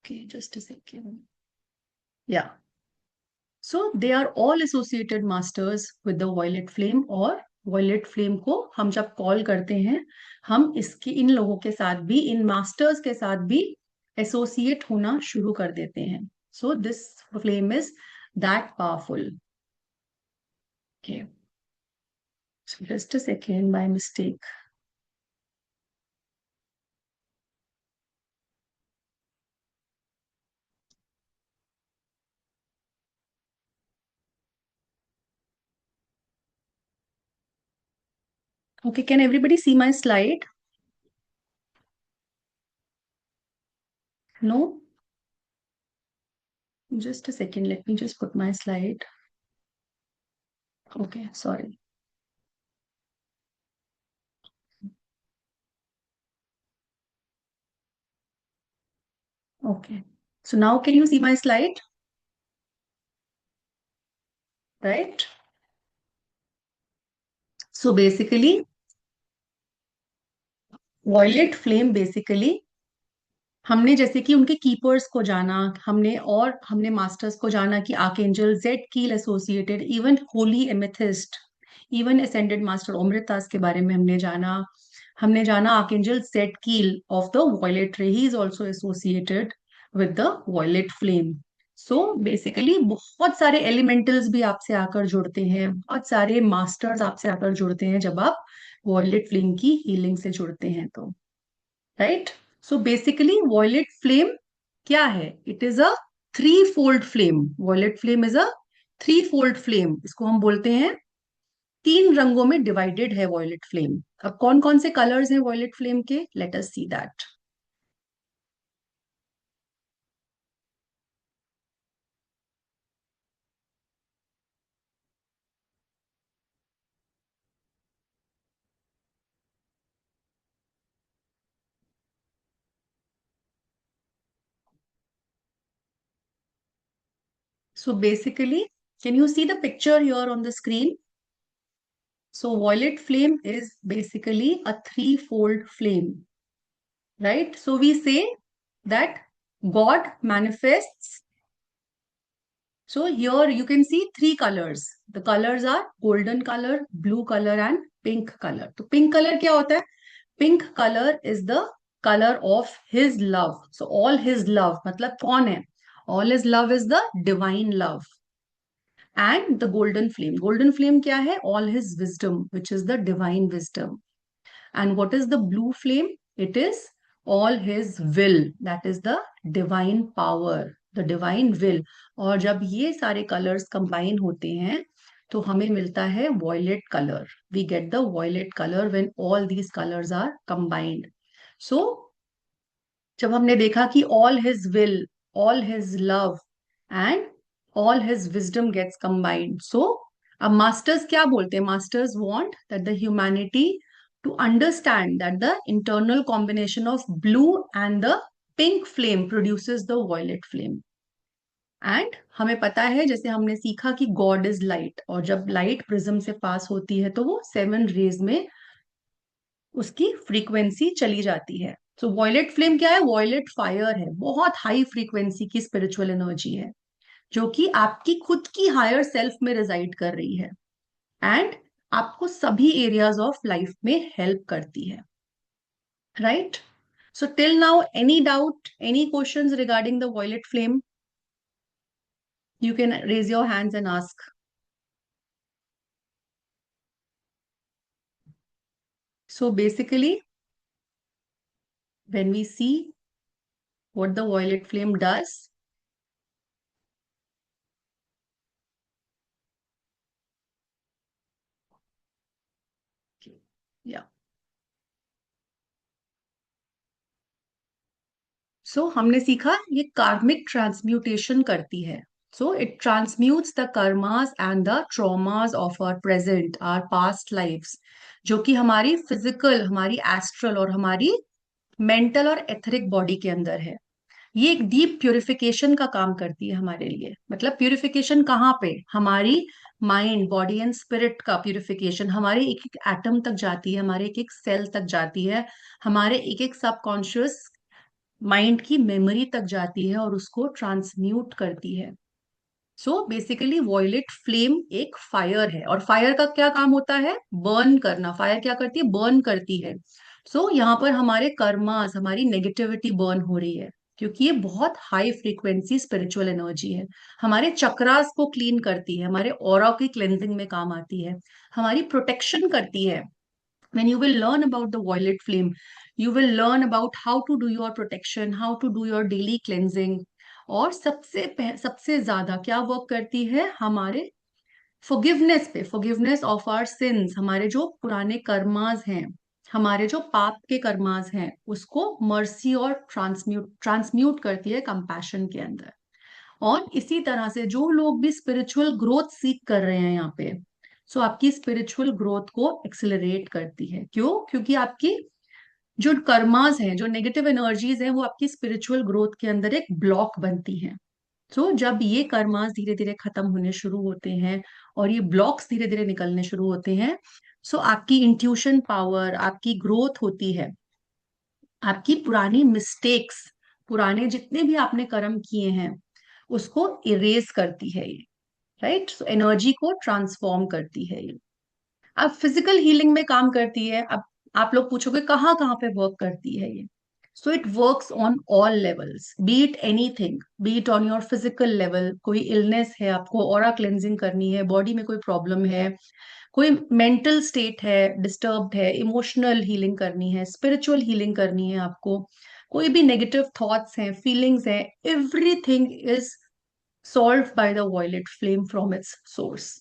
Okay, just a second. Yeah. So they are all associated masters with the violet flame. और violet flame को हम जब call करते हैं, हम इसके इन लोगों के साथ भी, इन मास्टर्स के साथ भी एसोसिएट होना शुरू कर देते हैं. So this flame is that powerful. Okay, just a second, by mistake. Okay, can everybody see my slide? No? Just a second, let me just put my slide. Okay, sorry. Okay, so now can you see my slide? Right? So basically, violet flame basically, हमने जैसे कि उनके keepers को जाना, हमने masters को जाना कि archangel Zadkiel associated, even holy amethyst, even ascended master Omritas के बारे में हमने जाना archangel Zadkiel of the violet ray, he is also associated with the violet flame. So basically बहुत सारे एलिमेंटल्स भी आपसे आकर जुड़ते हैं, बहुत सारे मास्टर्स आपसे आकर जुड़ते हैं जब आप वॉयलेट फ्लेम की हीलिंग से जुड़ते हैं तो, right? So basically violet flame क्या है? It is a three fold flame. Violet flame is a three fold flame. इसको हम बोलते हैं 3 रंगों में डिवाइडेड है वॉयलेट फ्लेम. अब कौन कौन से कलर्स हैं वॉयलेट फ्लेम के? Let us see that. So basically, can you see the picture here on the screen? So violet flame is basically a threefold flame, right? So we say that God manifests. So here you can see three colors. The colors are golden color, blue color and pink color. तो pink color क्या होता है? Pink color is the color of his love. So all his love मतलब कौन है? All his love is the divine love. And the golden flame. Golden flame क्या है? All his wisdom, which is the divine wisdom. And what is the blue flame? It is all his will. That is the divine power, the divine will. और जब ये सारे colors combine होते हैं तो हमें मिलता है violet color. We get the violet color when all these colors are combined. So जब हमने देखा कि all his will, all his love and all his wisdom gets combined. So अब masters क्या बोलते हैं? Masters want that the humanity to understand that the internal combination of blue and the pink flame produces the violet flame. And हमें पता है, जैसे हमने सीखा कि गॉड इज लाइट, और जब लाइट प्रिज्म से पास होती है तो वो 7 रेज में उसकी फ्रीक्वेंसी चली जाती है. सो वॉयलेट फ्लेम क्या है? वॉयलेट फायर है, बहुत हाई फ्रीक्वेंसी की स्पिरिचुअल एनर्जी है जो कि आपकी खुद की हायर सेल्फ में रिजाइड कर रही है एंड आपको सभी एरियाज ऑफ लाइफ में हेल्प करती है. Right? So till now any doubt, any questions regarding the violet flame? You can raise your hands and ask. So basically, when we see what the violet flame does, yeah. So हमने सीखा ये कार्मिक transmutation करती है. So it transmutes the karmas and the traumas of our present, our past lives, जो कि हमारी physical, हमारी एस्ट्रल और हमारी मेंटल और एथरिक बॉडी के अंदर है. ये एक डीप प्यूरिफिकेशन का काम करती है हमारे लिए. मतलब प्यूरिफिकेशन कहाँ पे? हमारी माइंड, बॉडी एंड स्पिरिट का प्यूरिफिकेशन हमारे एक एक एटम तक जाती है, हमारे एक एक सेल तक जाती है, हमारे एक एक सबकॉन्शियस माइंड की मेमोरी तक जाती है और उसको ट्रांसम्यूट करती है. सो बेसिकली वॉयलेट फ्लेम एक फायर है, और फायर का क्या काम होता है? बर्न करना. फायर क्या करती है? बर्न करती है. सो यहाँ पर हमारे कर्मास, हमारी नेगेटिविटी बर्न हो रही है क्योंकि ये बहुत हाई फ्रीक्वेंसी स्पिरिचुअल एनर्जी है. हमारे चक्रास को क्लीन करती है, हमारे ऑरा की क्लेंजिंग में काम आती है, हमारी प्रोटेक्शन करती है. When you will learn about the violet flame, you will learn about how to do your protection, how to do your daily cleansing. और सबसे ज्यादा क्या वर्क करती है? हमारे फॉरगिवनेस पे, फॉरगिवनेस ऑफ आवर सिंस. हमारे जो पुराने कर्मास हैं, हमारे जो पाप के कर्मास हैं, उसको मर्सी और ट्रांसम्यूट करती है कंपैशन के अंदर. और इसी तरह से जो लोग भी स्पिरिचुअल ग्रोथ सीख कर रहे हैं यहाँ पे, सो आपकी स्पिरिचुअल ग्रोथ को एक्सेलरेट करती है. क्यों? क्योंकि आपकी जो कर्मास हैं, जो नेगेटिव एनर्जीज हैं, वो आपकी स्पिरिचुअल ग्रोथ के अंदर एक ब्लॉक बनती हैं. सो जब ये कर्मास धीरे धीरे खत्म होने शुरू होते हैं और ये ब्लॉक्स धीरे धीरे निकलने शुरू होते हैं, सो आपकी इंट्यूशन पावर, आपकी ग्रोथ होती है. आपकी पुरानी मिस्टेक्स, पुराने जितने भी आपने कर्म किए हैं, उसको इरेज करती है ये. राइट? सो एनर्जी को ट्रांसफॉर्म करती है ये. अब फिजिकल हीलिंग में काम करती है. अब आप लोग पूछोगे कहाँ कहाँ पे वर्क करती है ये? So it works on all levels, B it anything, B it on your physical level. कोई इलनेस है, आपको ऑरा क्लेंजिंग करनी है, बॉडी में कोई प्रॉब्लम है, कोई मेंटल स्टेट है, डिस्टर्ब्ड है, इमोशनल हीलिंग करनी है, स्पिरिचुअल हीलिंग करनी है आपको, कोई भी नेगेटिव थॉट्स हैं, फीलिंग्स हैं, everything is solve by the violet flame from its source.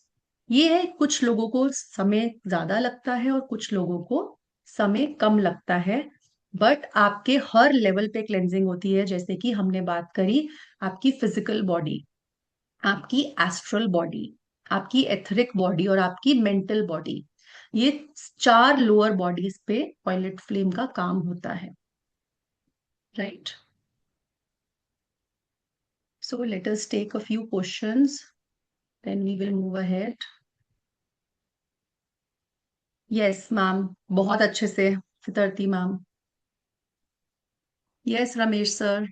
ये है, कुछ लोगों को समय ज्यादा लगता है और कुछ लोगों को समय कम लगता है, बट आपके हर लेवल पे क्लेंजिंग होती है. जैसे कि हमने बात करी, आपकी फिजिकल बॉडी, आपकी एस्ट्रल बॉडी, आपकी एथरिक बॉडी और आपकी मेंटल बॉडी, ये 4 लोअर बॉडीज पे वॉयलेट फ्लेम का काम होता है. Right? So let us take a few questions, then we will move ahead. Yes, ma'am, बहुत अच्छे से, सितरती मैम. Yes, Ramesh sir.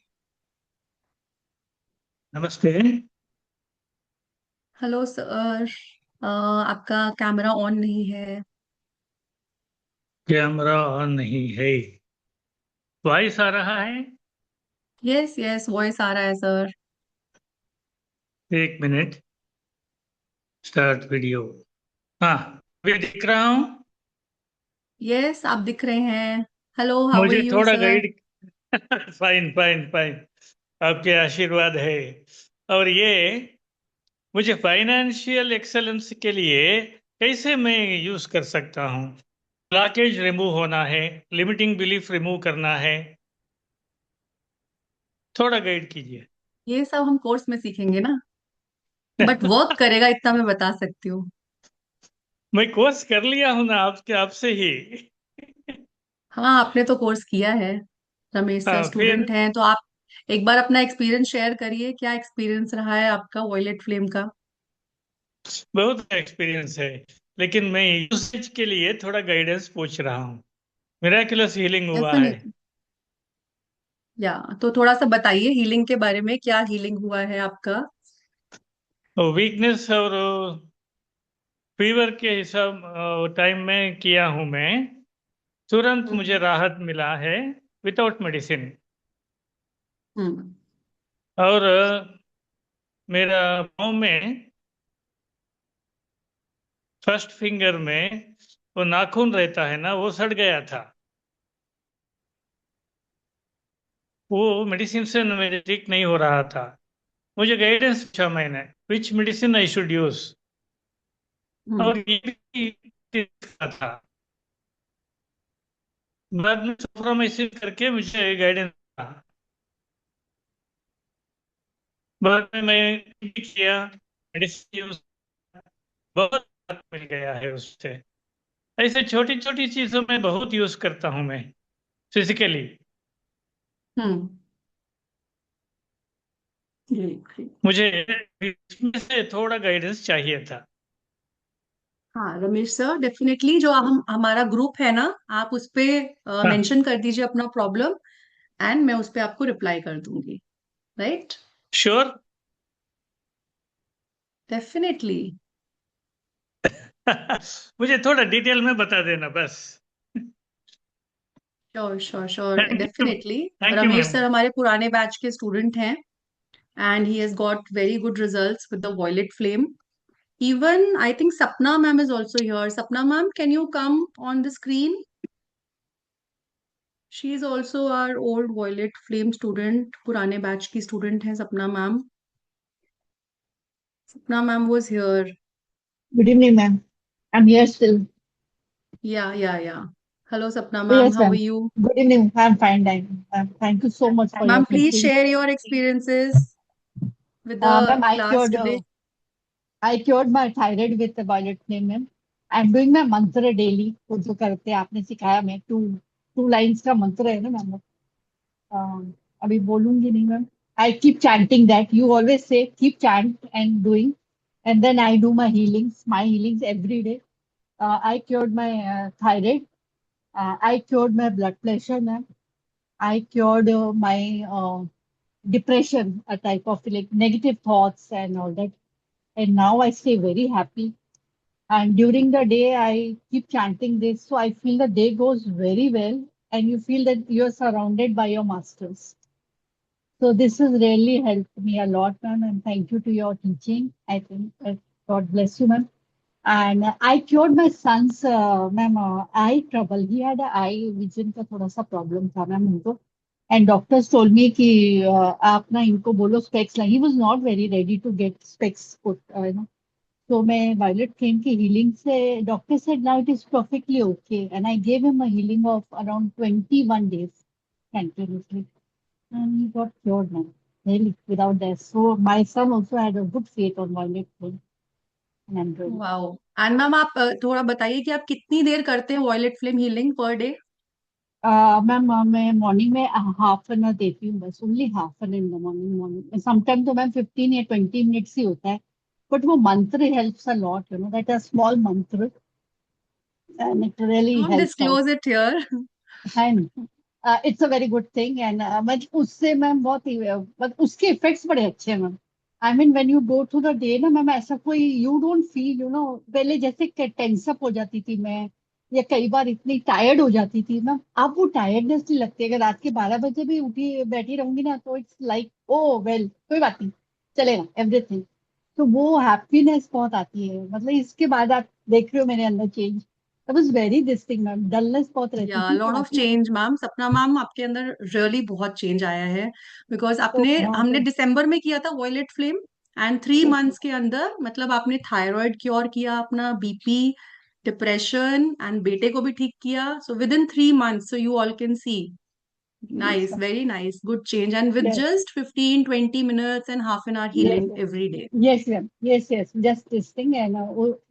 नमस्ते। Hello sir. आपका कैमरा ऑन नहीं है. कैमरा ऑन नहीं है। वॉइस आ रहा है? यस यस, वॉइस आ रहा है सर. एक मिनट। Start video. हाँ, अभी दिख रहा हूँ। यस, आप दिख रहे हैं. हेलो, हाउ आर मुझे यू थोड़ा sir? Guide. Fine fine fine. आपके आशीर्वाद है। और ये मुझे फाइनेंशियल एक्सेलेंस के लिए कैसे मैं यूज कर सकता हूँ? ब्लॉकेज रिमूव होना है, लिमिटिंग बिलीफ रिमूव करना है, थोड़ा गाइड कीजिए। ये सब हम कोर्स में सीखेंगे ना, बट वर्क करेगा इतना मैं बता सकती हूँ. मैं कोर्स कर लिया हूं ना आपके आपसे ही। हाँ, आपने तो कोर्स किया है. रमेश सर हाँ, फिर स्टूडेंट हैं तो आप एक बार अपना एक्सपीरियंस शेयर करिए. क्या एक्सपीरियंस रहा है आपका वॉयलेट फ्लेम का? बहुत एक्सपीरियंस है, लेकिन मैं यूसेज के लिए थोड़ा गाइडेंस पूछ रहा हूँ। मिराकुलस हीलिंग हुआ है। डेफिनेटली. या तो थोड़ा सा बताइए हीलिंग के बारे में, क्या हीलिंग हुआ है आपका? वीकनेस और फीवर के हिसाब टाइम में किया हूं मैं। तुरंत मुझे हम्म. राहत मिला है, विदाउट मेडिसिन। हम्म. और मेरा पाँव में फर्स्ट फिंगर में वो नाखून रहता है ना, वो सड़ गया था। वो मेडिसिन से मेरे ठीक नहीं हो रहा था। मुझे गाइडेंस पूछा मैंने, विच मेडिसिन आई शुड यूज। हम्म. और ये भी इसका था। बाद में सफरमेशन करके मुझे गाइडेंस था। बाद में मैं किया, मेडिसिन यूज, बहुत राहत मिल गया है उससे। ऐसे छोटी छोटी चीजों में बहुत यूज करता हूँ मैं, फिजिकली। हम्म. Great great. मुझे इसमें से थोड़ा गाइडेंस चाहिए था। हाँ रमेश सर, डेफिनेटली जो हम हमारा ग्रुप है ना, आप उस पे हाँ, मेंशन कर दीजिए अपना प्रॉब्लम, एंड मैं उस पे आपको रिप्लाई कर दूंगी. राइट. श्योर। डेफिनेटली. मुझे थोड़ा डिटेल में बता देना बस। Sure sure sure, thank you. Definitely. Thank you Ramesh ma'am. Sir हमारे पुराने बैच के स्टूडेंट हैं, and he has got very good results with the violet flame. Even I think Sapna ma'am is also here. Sapna ma'am, can you come on the screen? She is also our old violet flame student. पुराने batch की student है Sapna ma'am. Sapna ma'am was here. Good evening, ma'am. I'm here still. Yeah, yeah, yeah. Hello Sapna ma'am, Yes, how are ma'am. you? Good evening. I'm fine, ma'am. Thank you so much for your Ma'am, please teaching. share your experiences with Ma'am, the class today. I cured my thyroid with the violet flame, ma'am. I'm doing my mantra daily. वो जो करते हैं आपने सिखाया मैं two lines का मंत्र है ना मैम. अभी बोलूंगी नहीं ma'am. I keep chanting that. You always say keep chant and doing, and then I do my healings every day. I cured my thyroid. I cured my blood pressure, ma'am. I cured my depression, a type of like negative thoughts and all that. And now I stay very happy. And during the day, I keep chanting this. So I feel the day goes very well. And you feel that you're surrounded by your masters. So this has really helped me a lot, ma'am. And thank you to your teaching. I think God bless you, ma'am. And I cured my son's ma'am eye trouble. He had a eye vision का थोड़ा सा problem था ma'am उनको. And doctors told me कि आप ना इनको बोलो specs ला. He was not very ready to get specs put, you know. So मैं violet flame की healing से doctor said now it is perfectly okay. And I gave him a healing of around 21 days continuously. And he got cured, ma'am. Really, without that. So my son also had a good faith on violet flame. And I'm really wow. And ma'am आप थोड़ा बताइए कि आप कितनी देर करते हैं violet flame healing per day? Ma'am मैं मॉर्निंग में हाफ एन आवर देती हूँ बस, only half an in the morning. Morning sometime तो मैम 15 या 20 मिनट्स ही होता है, बट वो मंत्र helps a lot, that a small mantra, and it really don't helps out. Disclose it here. है ना, it's a very good thing, and मतलब उससे मैम बहुत ही मतलब उसके इफेक्ट्स बड़े अच्छे हैं ma'am. I mean when you go through the day ना मैम, ऐसा कोई यू डोंट फील, पहले जैसे टेंसअप हो जाती थी मैं, या कई बार इतनी टायर्ड हो जाती थी मैम, अब वो टायर्डनेस नहीं लगती। अगर रात के 12 बजे भी उठी बैठी रहूंगी ना, तो इट्स लाइक ओ वेल कोई बात नहीं, चलेगा एवरीथिंग। तो वो हैप्पीनेस बहुत आती है, मतलब इसके बाद आप देख रहे हो मेरे अंदर change. I was very this thing ma'am, dullness बहुत रहती या थी, लॉट तो ऑफ आती चेंज मैम, सपना मैम आपके अंदर रियली बहुत चेंज आया है। बिकॉज तो आपने बहुत हमने है। दिसंबर में किया था वॉयलेट फ्लेम, एंड 3 मंथ्स के अंदर मतलब आपने थायराइड क्योर किया, अपना बीपी, डिप्रेशन एंड बेटे को भी ठीक किया। So with in 3 months, so you all can see, nice, very nice, good change, and with Yes, just 15-20 minutes and half an our yes, healing every day. yes, ma'am. Yes, yes. Just this thing, and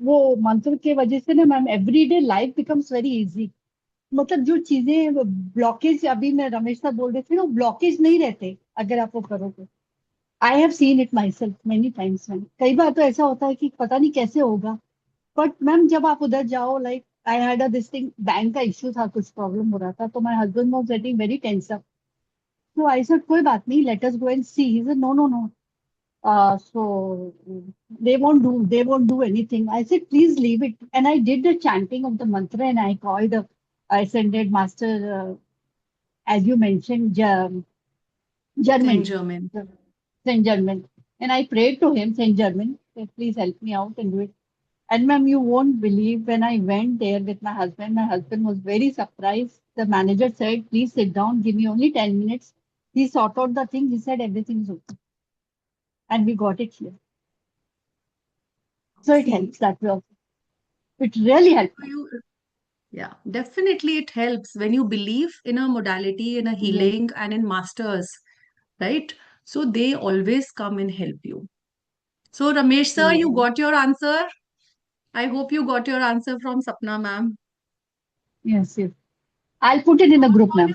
वो मंत्र के वजह से ना ma'am everyday life becomes very easy. मतलब जो चीजें blockage, अभी मैं रमेश सर बोल रहे थे ना, ब्लॉकेज नहीं रहते अगर आप वो करोगे। आई have seen it my self many times ma'am. कई बार तो ऐसा होता है कि पता नहीं कैसे होगा, बट मैम जब आप उधर जाओ, like I had a this thing, bank का इश्यू था, कुछ प्रॉब्लम हो रहा था, तो my husband was getting very tense up. तो आई सेड कोई बात नहीं, let us go and see. He said no no no, so they won't do anything. I said, please leave it. And I did the chanting of the mantra, and I called the ascended master, as you mentioned, Saint German, Germain. Saint German. And I prayed to him, Saint German, that please help me out and do it. And ma'am, you won't believe, when I went there with my husband was very surprised. The manager said, please sit down, give me only 10 minutes. He sorted out the thing. He said, everything is okay. And we got it here. So it see, helps that way also. It really helps. you, yeah, definitely it helps when you believe in a modality, in a Yes, healing, and in masters, right? So they always come and help you. So Ramesh sir, you yeah, got your answer. I hope you got your answer from Sapna ma'am. yes, yes. I'll put it in So the group, now are you, ma'am.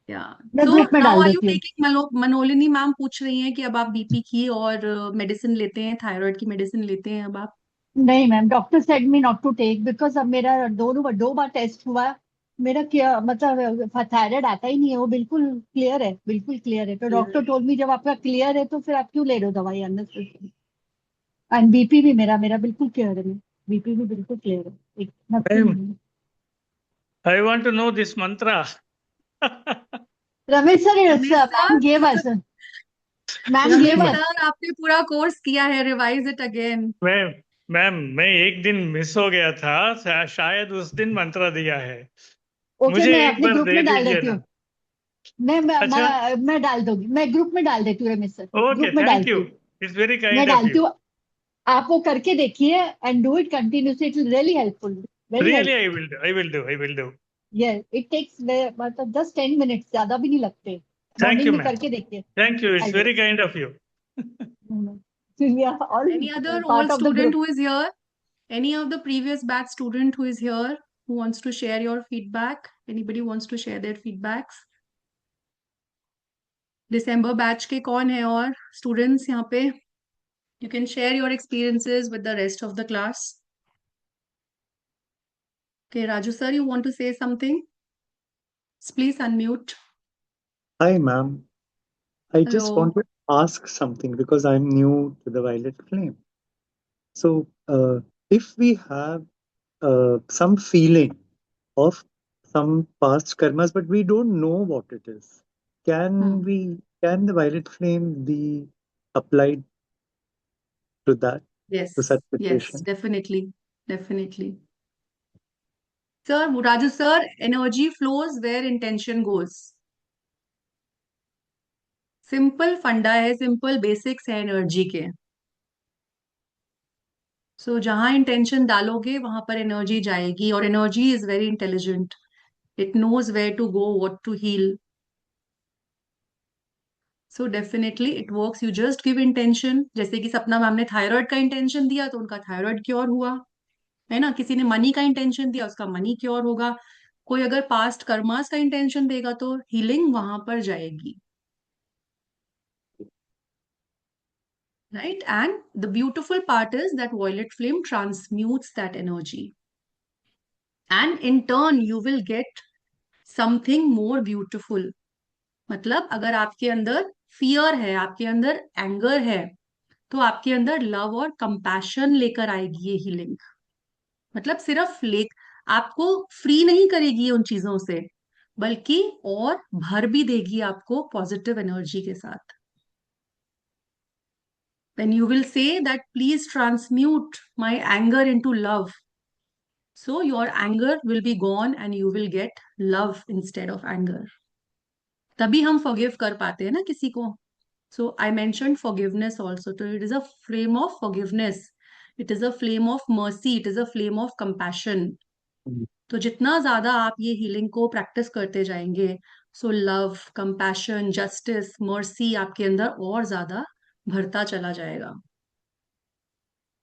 yeah. मैं So group में now डाल are you देती हूँ। taking Manolini ma'am पूछ रही हैं कि अब आप बीपी की और मेडिसिन लेते हैं, थायराइड की मेडिसिन लेते हैं अब आप? नहीं ma'am, doctor said me not to take, because अब मेरा दो बार टेस्ट हुआ। मेरा क्या मतलब थायराइड आता ही नहीं है, वो बिल्कुल क्लियर है, बिल्कुल क्लियर है। तो डॉक्टर टोल्ड मी, जब आपका क्लियर है तो फिर आप क्यों ले रहे हो दवाई अननेसेसरी। एंड बीपी भी मेरा मेरा बिल्कुल क्लियर है, बीपी भी बिल्कुल क्लियर है, एक Ma'am, nothing. I want to know this mantra. Ramesh Ramesh sir, sir, ma'am gave Ramesh us. Sir आपने पूरा कोर्स किया है, revise it again. Ma'am, ma'am, मैं एक दिन मिस हो गया था, शायद उस दिन मंत्र दिया है। ओके, मुझे मैं एक अपने बार ग्रुप दे में डाल दीजिए देती ना। हूँ। अच्छा, मैं डाल दूंगी, मैं ग्रुप में डाल देती हूँ रमेश सर, ओके, ग्रुप में थैंक डालती यू, हूँ। इट्स वेरी मैं काइंड ऑफ डालती यू। हूँ, आप वो करके देखिए, and do it continuously, it will really helpful, very really helpful. I will do. ये इट टेक्स मतलब 10-10 मिनट्स, ज्यादा भी नहीं लगते। थैंक यू मॉर्निंग में मैम, करके देखिए। Thank you, I it's very kind of you. All Any other old part of the student group. who is here? Any of the previous batch student who is here who wants to share your feedback? Anybody wants to share their feedbacks? December batch के कौन है और students यहाँ पे? You can share your experiences with the rest of the class. Okay, Raju sir, you want to say something? Please unmute. Hi, ma'am. I just Hello. want to ask something because I'm new to the Violet Flame. So, if we have some feeling of some past karmas, but we don't know what it is, Hmm. can the Violet Flame be applied to that, to such Yes, yes, situation? definitely, definitely. Sir, Raju sir, energy flows where intention goes. Simple फंडा है, simple basics है energy के। सो जहां intention डालोगे वहां पर energy जाएगी, और energy is very intelligent, it knows where to go, what to heal. So definitely it works, you just give intention. जैसे कि सपना मैम ने थायराइड का इंटेंशन दिया तो उनका थायराइड क्योर हुआ, है ना? किसी ने मनी का इंटेंशन दिया, उसका मनी क्योर होगा। कोई अगर पास्ट कर्मास का इंटेंशन देगा तो हीलिंग वहां पर जाएगी, right? And the beautiful part is that violet flame transmutes that energy, and in turn you will get something more beautiful. मतलब अगर आपके अंदर फियर है, आपके अंदर एंगर है, तो आपके अंदर लव और कंपैशन लेकर आएगी ये हीलिंग। मतलब सिर्फ आपको फ्री नहीं करेगी उन चीजों से, बल्कि और भर भी देगी आपको पॉजिटिव एनर्जी के साथ। When you will say that please transmute my anger into love, so your anger will be gone and you will get love instead of anger. तभी हम forgive कर पाते हैं ना किसी को। So I mentioned forgiveness also. So it is a flame of forgiveness. It is a flame of mercy. It is a flame of compassion. तो जितना ज्यादा आप ये हीलिंग को प्रैक्टिस करते जाएंगे, so love, compassion, justice, mercy आपके अंदर और ज्यादा भरता चला जाएगा।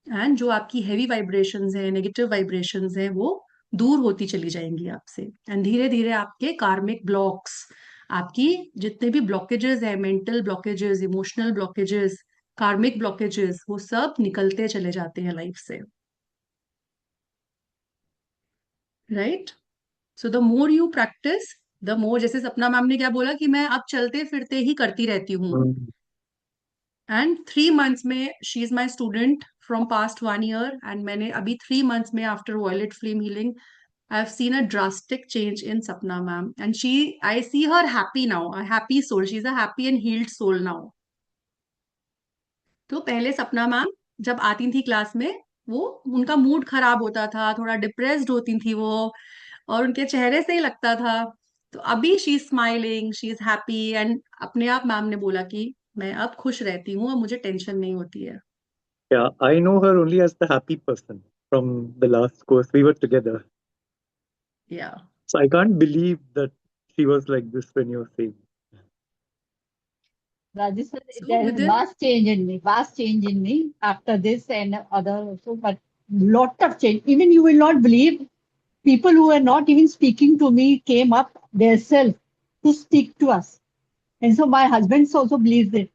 एंड जो आपकी हैवी वाइब्रेशंस हैं, नेगेटिव वाइब्रेशंस हैं, वो दूर होती चली जाएंगी आपसे। एंड धीरे धीरे आपके कार्मिक ब्लॉक्स, आपकी जितने भी ब्लॉकेजेस हैं, मेंटल ब्लॉकेजेस, इमोशनल ब्लॉकेजेस, कार्मिक ब्लॉकेजेस, वो सब निकलते चले जाते हैं लाइफ से, right? So the more you practice, the more, जैसे सपना मैम ने क्या बोला कि मैं अब चलते फिरते ही करती रहती हूँ, एंड 3 months में she is my student from past 1 year, and मैंने अभी 3 months में after violet flame healing I have seen a drastic change in Sapna ma'am, and she, I see her happy now, a happy soul, she is a happy and healed soul now. तो पहले सपना ma'am जब आती थी class में, वो उनका mood खराब होता था, थोड़ा डिप्रेस्ड होती थी वो, और उनके चेहरे से ही लगता था। तो अभी she is smiling, she is happy, and अपने आप मैम ने बोला कि मैं अब खुश रहती हूँ और मुझे टेंशन नहीं होती है। Yeah, I know her only as the happy person from the last course. We were together. या So I can't believe that she was like this when you were saying. Rajasthan, so there is with in, vast change in me after this and other also, but lot of change. Even you will not believe, people who were not even speaking to me came up themselves to speak to us. And so my husband also believes it.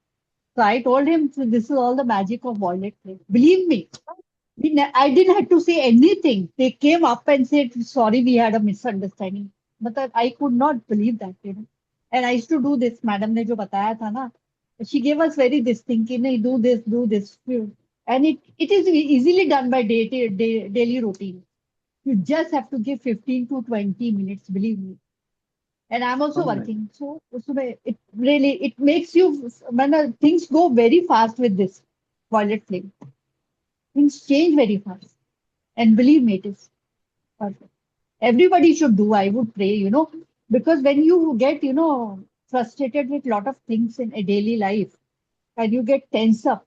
So I told him, so this is all the magic of violet flame. Believe me, I didn't have to say anything. They came up and said, sorry, we had a misunderstanding. But I could not believe that, you know. And I used to do this, madam ne jo bataya tha na, she gave us very this thing, ki, nahi, do this. And it is easily done by daily routine. You just have to give 15 to 20 minutes, believe me. And I'm also Oh my. working. So it really, it makes you, when things go very fast with this violet flame. Things change very fast. And believe me, it is perfect. Everybody should do, I would pray, you know, because when you get, you know, frustrated with a lot of things in a daily life and you get tense up,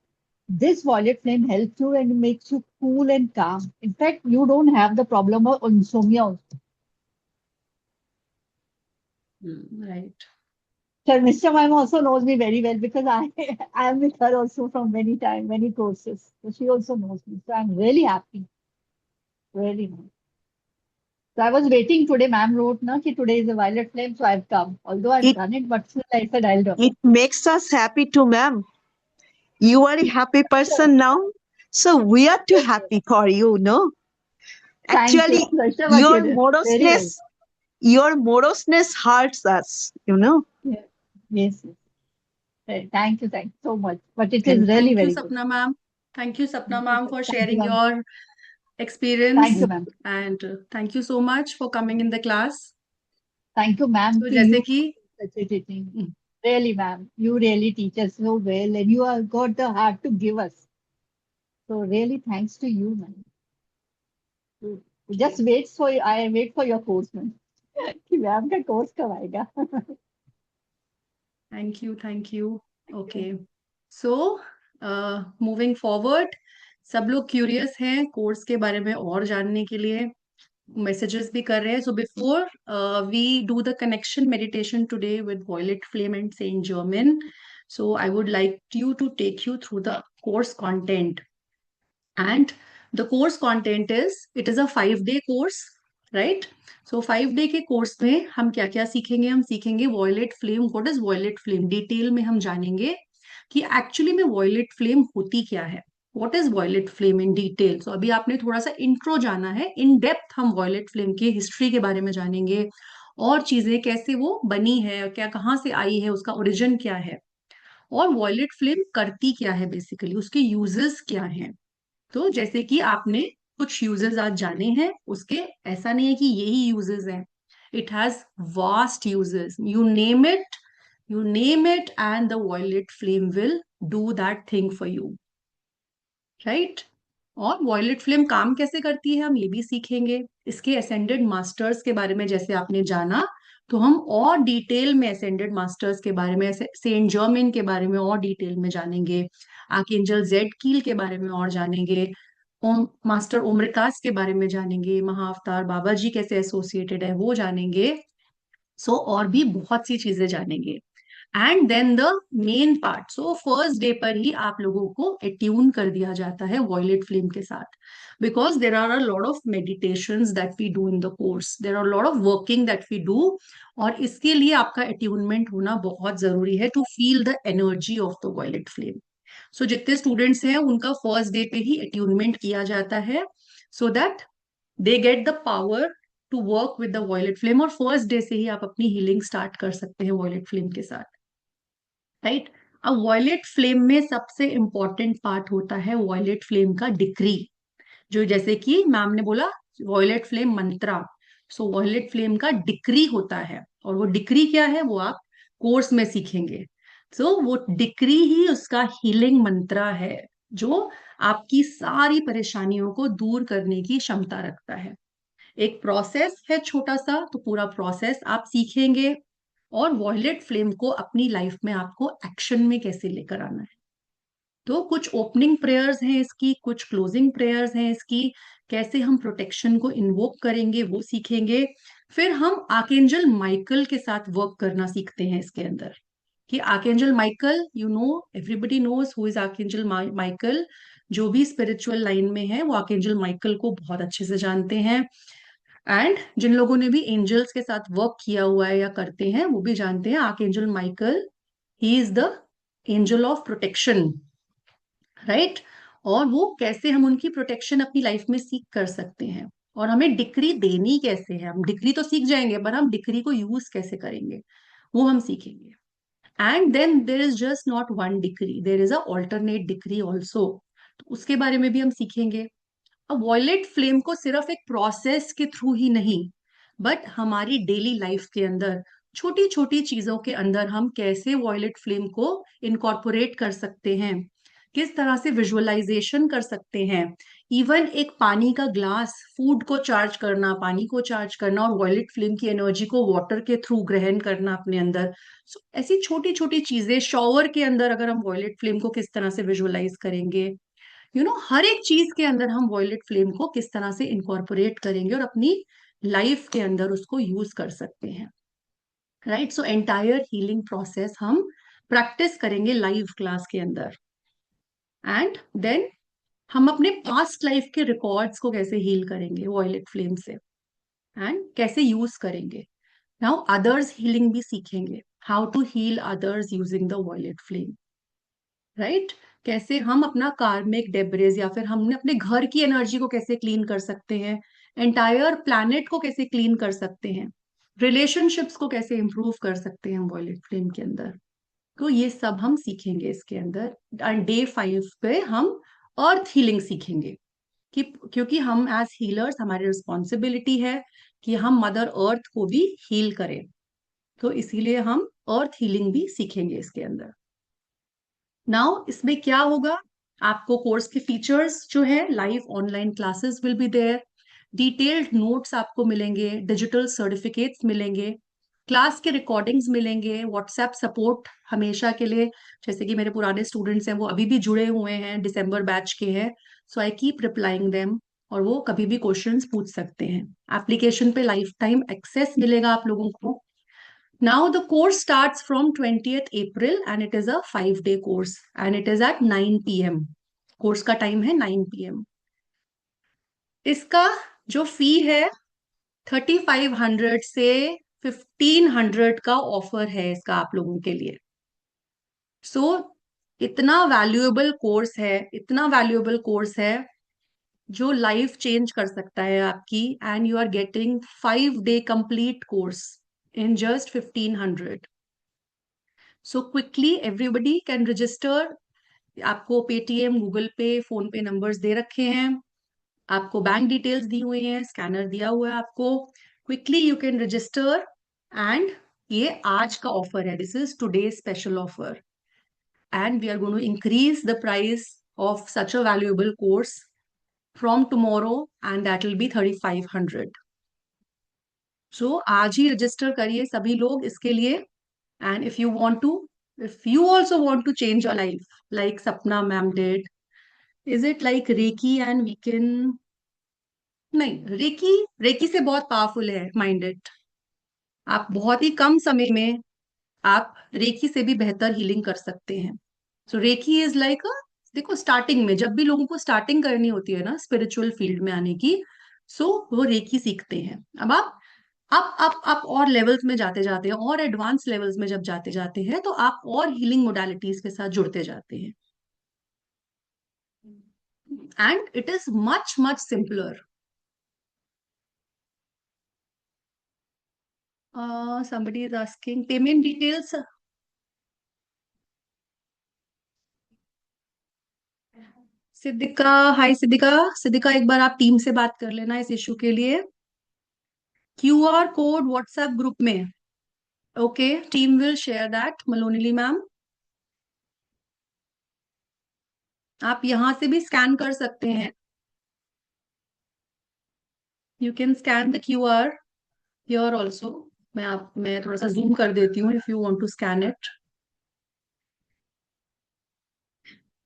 this violet flame helps you and makes you cool and calm. In fact, you don't have the problem of insomnia also. Right, So Mr. Ma'am also knows me very well because I am with her also from many time, many courses. So she also knows me. So I'm really happy. Really nice. So I was waiting today. Ma'am wrote na ki today is a violet flame, so I've come. Although I've It done it, but still I said I'll do. it makes us happy too, ma'am. You are a happy person now, so we are too happy for you, no? Thank you. Actually, Such a your very well. moroseness hurts us, you know. Yeah. Yes. Yes. Thank you. Thank you so much. But it And is really thank you very good. सपना ma'am, thank you सपना ma'am for Thank you, sharing ma'am. Your Thank experience, you, ma'am. and thank you so much for coming in the class. Thank you, ma'am, So to जैसे you कि for such a teaching. Really, ma'am, you really teach us so well, and you have got the heart to give us. So really, thanks to you, ma'am. Just wait for I wait for your course, ma'am. कि ma'am का course कब आएगा? Thank you okay. So moving forward, सब लोग curious हैं course के बारे में और जानने के लिए, मैसेजेस भी कर रहे हैं। So before we do the connection meditation today with violet flame and Saint Germain, so I would like you to take you through the course content. And the course content is, it is a 5-day course, right. So 5 day के course में हम क्या क्या सीखेंगे? हम सीखेंगे violet flame, what is violet flame, detail में हम जानेंगे कि एक्चुअली में वॉयलेट फ्लेम होती क्या है, what is violet flame in detail. So अभी आपने थोड़ा सा इंट्रो जाना है, इन डेप्थ हम वॉयलेट फ्लेम की हिस्ट्री के बारे में जानेंगे, और चीजें कैसे वो बनी है, क्या कहाँ से आई है, उसका ओरिजिन क्या है, और वॉयलेट फ्लेम करती क्या है, बेसिकली उसके यूजेस क्या हैं। तो जैसे कि आपने कुछ यूजेस आज जाने हैं उसके, ऐसा नहीं है कि यही यूजेस हैं, it has vast uses, you name it and the violet flame will do that thing for you, right. और वॉयलेट फ्लेम काम कैसे करती है हम ये भी सीखेंगे। इसके असेंडेड मास्टर्स के बारे में जैसे आपने जाना, तो हम और डिटेल में असेंडेड मास्टर्स के बारे में, सेंट जर्मिन के बारे में और डिटेल में जानेंगे, आर्कएंजल जेड कील के बारे में और जानेंगे, ओम मास्टर ओमप्रकाश के बारे में जानेंगे, महाअवतार बाबा जी कैसे एसोसिएटेड है वो जानेंगे। सो और भी बहुत सी चीजें जानेंगे। And then the main part, so first day पर ही आप लोगों को अट्यून कर दिया जाता है वॉयलेट फ्लेम के साथ, because there are a lot of meditations that we do in the course, there are lot of working that we do, और इसके लिए आपका अट्यूनमेंट होना बहुत जरूरी है to feel the energy of the violet flame. So जितने students हैं उनका फर्स्ट डे पे ही अट्यूनमेंट किया जाता है, so that they get the power to work with the violet flame, और फर्स्ट डे से ही आप अपनी हीलिंग स्टार्ट कर सकते हैं वॉयलेट फ्लेम के साथ, राइट। अब वॉयलेट फ्लेम में सबसे इंपॉर्टेंट पार्ट होता है वॉयलेट फ्लेम का डिक्री, जो जैसे कि मैम ने बोला वॉयलेट फ्लेम मंत्रा, सो वॉयलेट फ्लेम का डिक्री होता है, और वो डिक्री क्या है वो आप कोर्स में सीखेंगे। सो वो डिक्री ही उसका हीलिंग मंत्रा है, जो आपकी सारी परेशानियों को दूर करने की क्षमता रखता है। एक प्रोसेस है छोटा सा, तो पूरा प्रोसेस आप सीखेंगे, और वॉयलेट फ्लेम को अपनी लाइफ में आपको एक्शन में कैसे लेकर आना है। तो कुछ ओपनिंग प्रेयर्स हैं इसकी, कुछ क्लोजिंग प्रेयर्स हैं इसकी, कैसे हम प्रोटेक्शन को इन्वोक करेंगे वो सीखेंगे। फिर हम आर्कएंजल माइकल के साथ वर्क करना सीखते हैं इसके अंदर, कि archangel Michael, you know everybody knows who is archangel Michael, जो भी स्पिरिचुअल लाइन में है वो आर्कएंजल माइकल को बहुत अच्छे से जानते हैं, एंड जिन लोगों ने भी एंजल्स के साथ वर्क किया हुआ है या करते हैं वो भी जानते हैं archangel Michael, he is the angel of protection, right. और वो कैसे हम उनकी प्रोटेक्शन अपनी लाइफ में सीख कर सकते हैं, और हमें डिक्री देनी कैसे है, हम डिक्री तो सीख जाएंगे पर हम डिक्री को यूज कैसे करेंगे वो हम सीखेंगे। And then there is just not one decree, there is a alternate decree also, तो उसके बारे में भी हम सीखेंगे। अब वॉयलेट फ्लेम को सिर्फ एक प्रोसेस के थ्रू ही नहीं, बट हमारी डेली लाइफ के अंदर छोटी छोटी चीजों के अंदर हम कैसे वॉयलेट फ्लेम को इनकॉर्पोरेट कर सकते हैं, किस तरह से विजुअलाइजेशन कर सकते हैं। इवन एक पानी का ग्लास, फूड को चार्ज करना, पानी को चार्ज करना, और वॉयलेट फ्लेम की एनर्जी को वाटर के थ्रू ग्रहण करना अपने अंदर। ऐसी छोटी छोटी चीजें, शॉवर के अंदर अगर हम वॉयलेट फ्लेम को किस तरह से विजुअलाइज करेंगे, हर एक चीज के अंदर हम वॉयलेट फ्लेम को किस तरह से इनकॉर्पोरेट करेंगे और अपनी लाइफ के अंदर उसको यूज कर सकते हैं, right. So entire healing process हम प्रैक्टिस करेंगे लाइव क्लास के अंदर। एंड देन हम अपने पास्ट लाइफ के रिकॉर्ड्स को कैसे हील करेंगे वॉयलेट फ्लेम से, एंड कैसे यूज करेंगे। नाउ अदर्स हीलिंग भी सीखेंगे, how to heal others using the violet flame, right. कैसे हम अपना कार्मिक डेब्रिस, या फिर हमने अपने घर की एनर्जी को कैसे क्लीन कर सकते हैं, एंटायर प्लैनेट को कैसे क्लीन कर सकते हैं, रिलेशनशिप्स को कैसे इंप्रूव कर सकते हैं हम वॉयलेट फ्लेम के अंदर। तो ये सब हम सीखेंगे इसके अंदर। एंड डे 5 पे हम अर्थ हीलिंग सीखेंगे, कि क्योंकि हम एज हीलर्स हमारी रिस्पॉन्सिबिलिटी है कि हम मदर अर्थ को भी हील करें, तो इसीलिए हम अर्थ हीलिंग भी सीखेंगे इसके अंदर। नाउ इसमें क्या होगा, आपको कोर्स के फीचर्स जो है, live online classes will be there, detailed notes आपको मिलेंगे, डिजिटल सर्टिफिकेट्स मिलेंगे, क्लास के रिकॉर्डिंग्स मिलेंगे, व्हाट्सएप सपोर्ट हमेशा के लिए, जैसे कि मेरे पुराने स्टूडेंट्स हैं वो अभी भी जुड़े हुए हैं, दिसंबर बैच के हैं, सो आई कीप रिप्लाइंग देम, और वो कभी भी क्वेश्चंस पूछ सकते हैं। एप्लीकेशन पे लाइफ टाइम एक्सेस मिलेगा आप लोगों को। Now the course starts from 20th April and it is a 5-day course and it is at 9 p.m. Course का टाइम है 9 p.m. इसका जो फी है 3500 से 1500 का ऑफर है इसका आप लोगों के लिए। सो इतना वैल्यूएबल कोर्स है, इतना वैल्यूएबल कोर्स है जो लाइफ चेंज कर सकता है आपकी, and you are getting 5 day complete course in just 1500। So quickly everybody can register. आपको Paytm, Google pay, PhonePe numbers दे रखे हैं, आपको बैंक डिटेल्स दी हुई हैं, स्कैनर दिया हुआ है आपको। Quickly you can register, and ये आज का ऑफर है, this is today special offer, and we are going to increase the price of such a valuable course from tomorrow, and that will be 3500। So आज ही register करिए सभी लोग इसके लिए। And if you also want to change your life like Sapna ma'am did, is it like Reiki and we can, नहीं, recce recce से बहुत पावरफुल है माइंडेड। आप बहुत ही कम समय में आप रेकी से भी बेहतर हीलिंग कर सकते हैं। सो रेकी इज लाइक, देखो स्टार्टिंग में जब भी लोगों को स्टार्टिंग करनी होती है ना स्पिरिचुअल फील्ड में आने की, सो वो रेकी सीखते हैं। अब आप आप और लेवल्स में जाते जाते हैं, और एडवांस लेवल्स में जब जाते जाते हैं, तो आप और हीलिंग मोडालिटीज के साथ जुड़ते जाते हैं, and it is much much simpler. Somebody is asking payment details. Siddhika, hi Siddhika. Siddhika एक बार आप टीम से बात कर लेना इस इशू के लिए। QR कोड व्हाट्सएप ग्रुप में, okay, team will share that. मलोनिली मैम, आप यहां से भी स्कैन कर सकते हैं, you can scan the QR here also. मैं थोड़ा सा जूम कर देती हूँ if you want to scan it,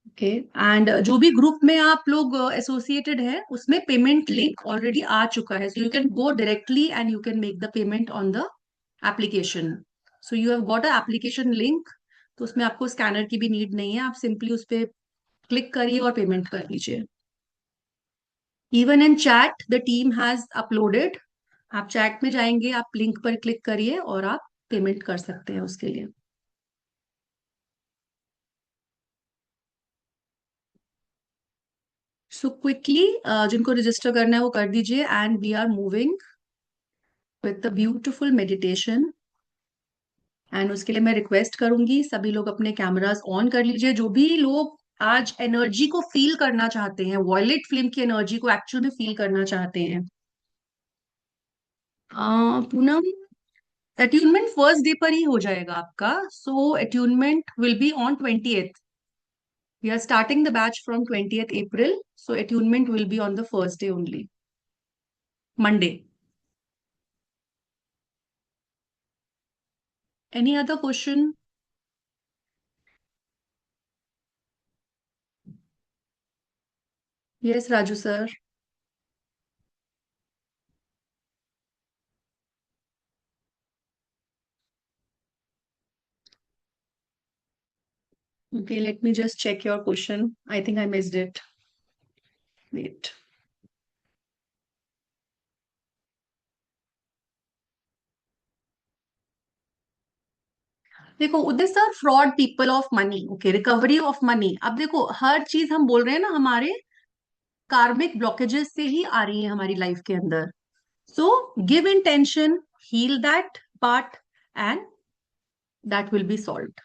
okay. And जो भी ग्रुप में आप लोग एसोसिएटेड है उसमें पेमेंट लिंक ऑलरेडी आ चुका है, so you can go directly and you can make the payment on the application. So you have got a application link, तो उसमें आपको स्कैनर की भी नीड नहीं है, आप सिंपली उस पर क्लिक करिए और पेमेंट कर लीजिए। Even in chat the team has uploaded, आप चैट में जाएंगे, आप लिंक पर क्लिक करिए और आप पेमेंट कर सकते हैं उसके लिए। सो क्विकली जिनको रजिस्टर करना है वो कर दीजिए, and we are moving with the beautiful meditation. And उसके लिए मैं रिक्वेस्ट करूंगी सभी लोग अपने कैमरास ऑन कर लीजिए, जो भी लोग आज एनर्जी को फील करना चाहते हैं, वॉयलेट फ्लेम की एनर्जी को एक्चुअल में फील करना चाहते हैं। पूनम, अट्यूनमेंट फर्स्ट डे पर ही हो जाएगा आपका, so attunement will be on 20th। We are starting the batch from 20th April, so attunement will be on the first day only, Monday. Any other question? Yes, Raju sir. Okay, let me just check your question. I think I missed it. Wait. देखो Uday sir, fraud people of money, okay, recovery of money. अब देखो हर चीज हम बोल रहे हैं ना, हमारे कार्मिक ब्लॉकेजेस से ही आ रही है हमारी लाइफ के अंदर। So give intention, heal that part, and that will be solved.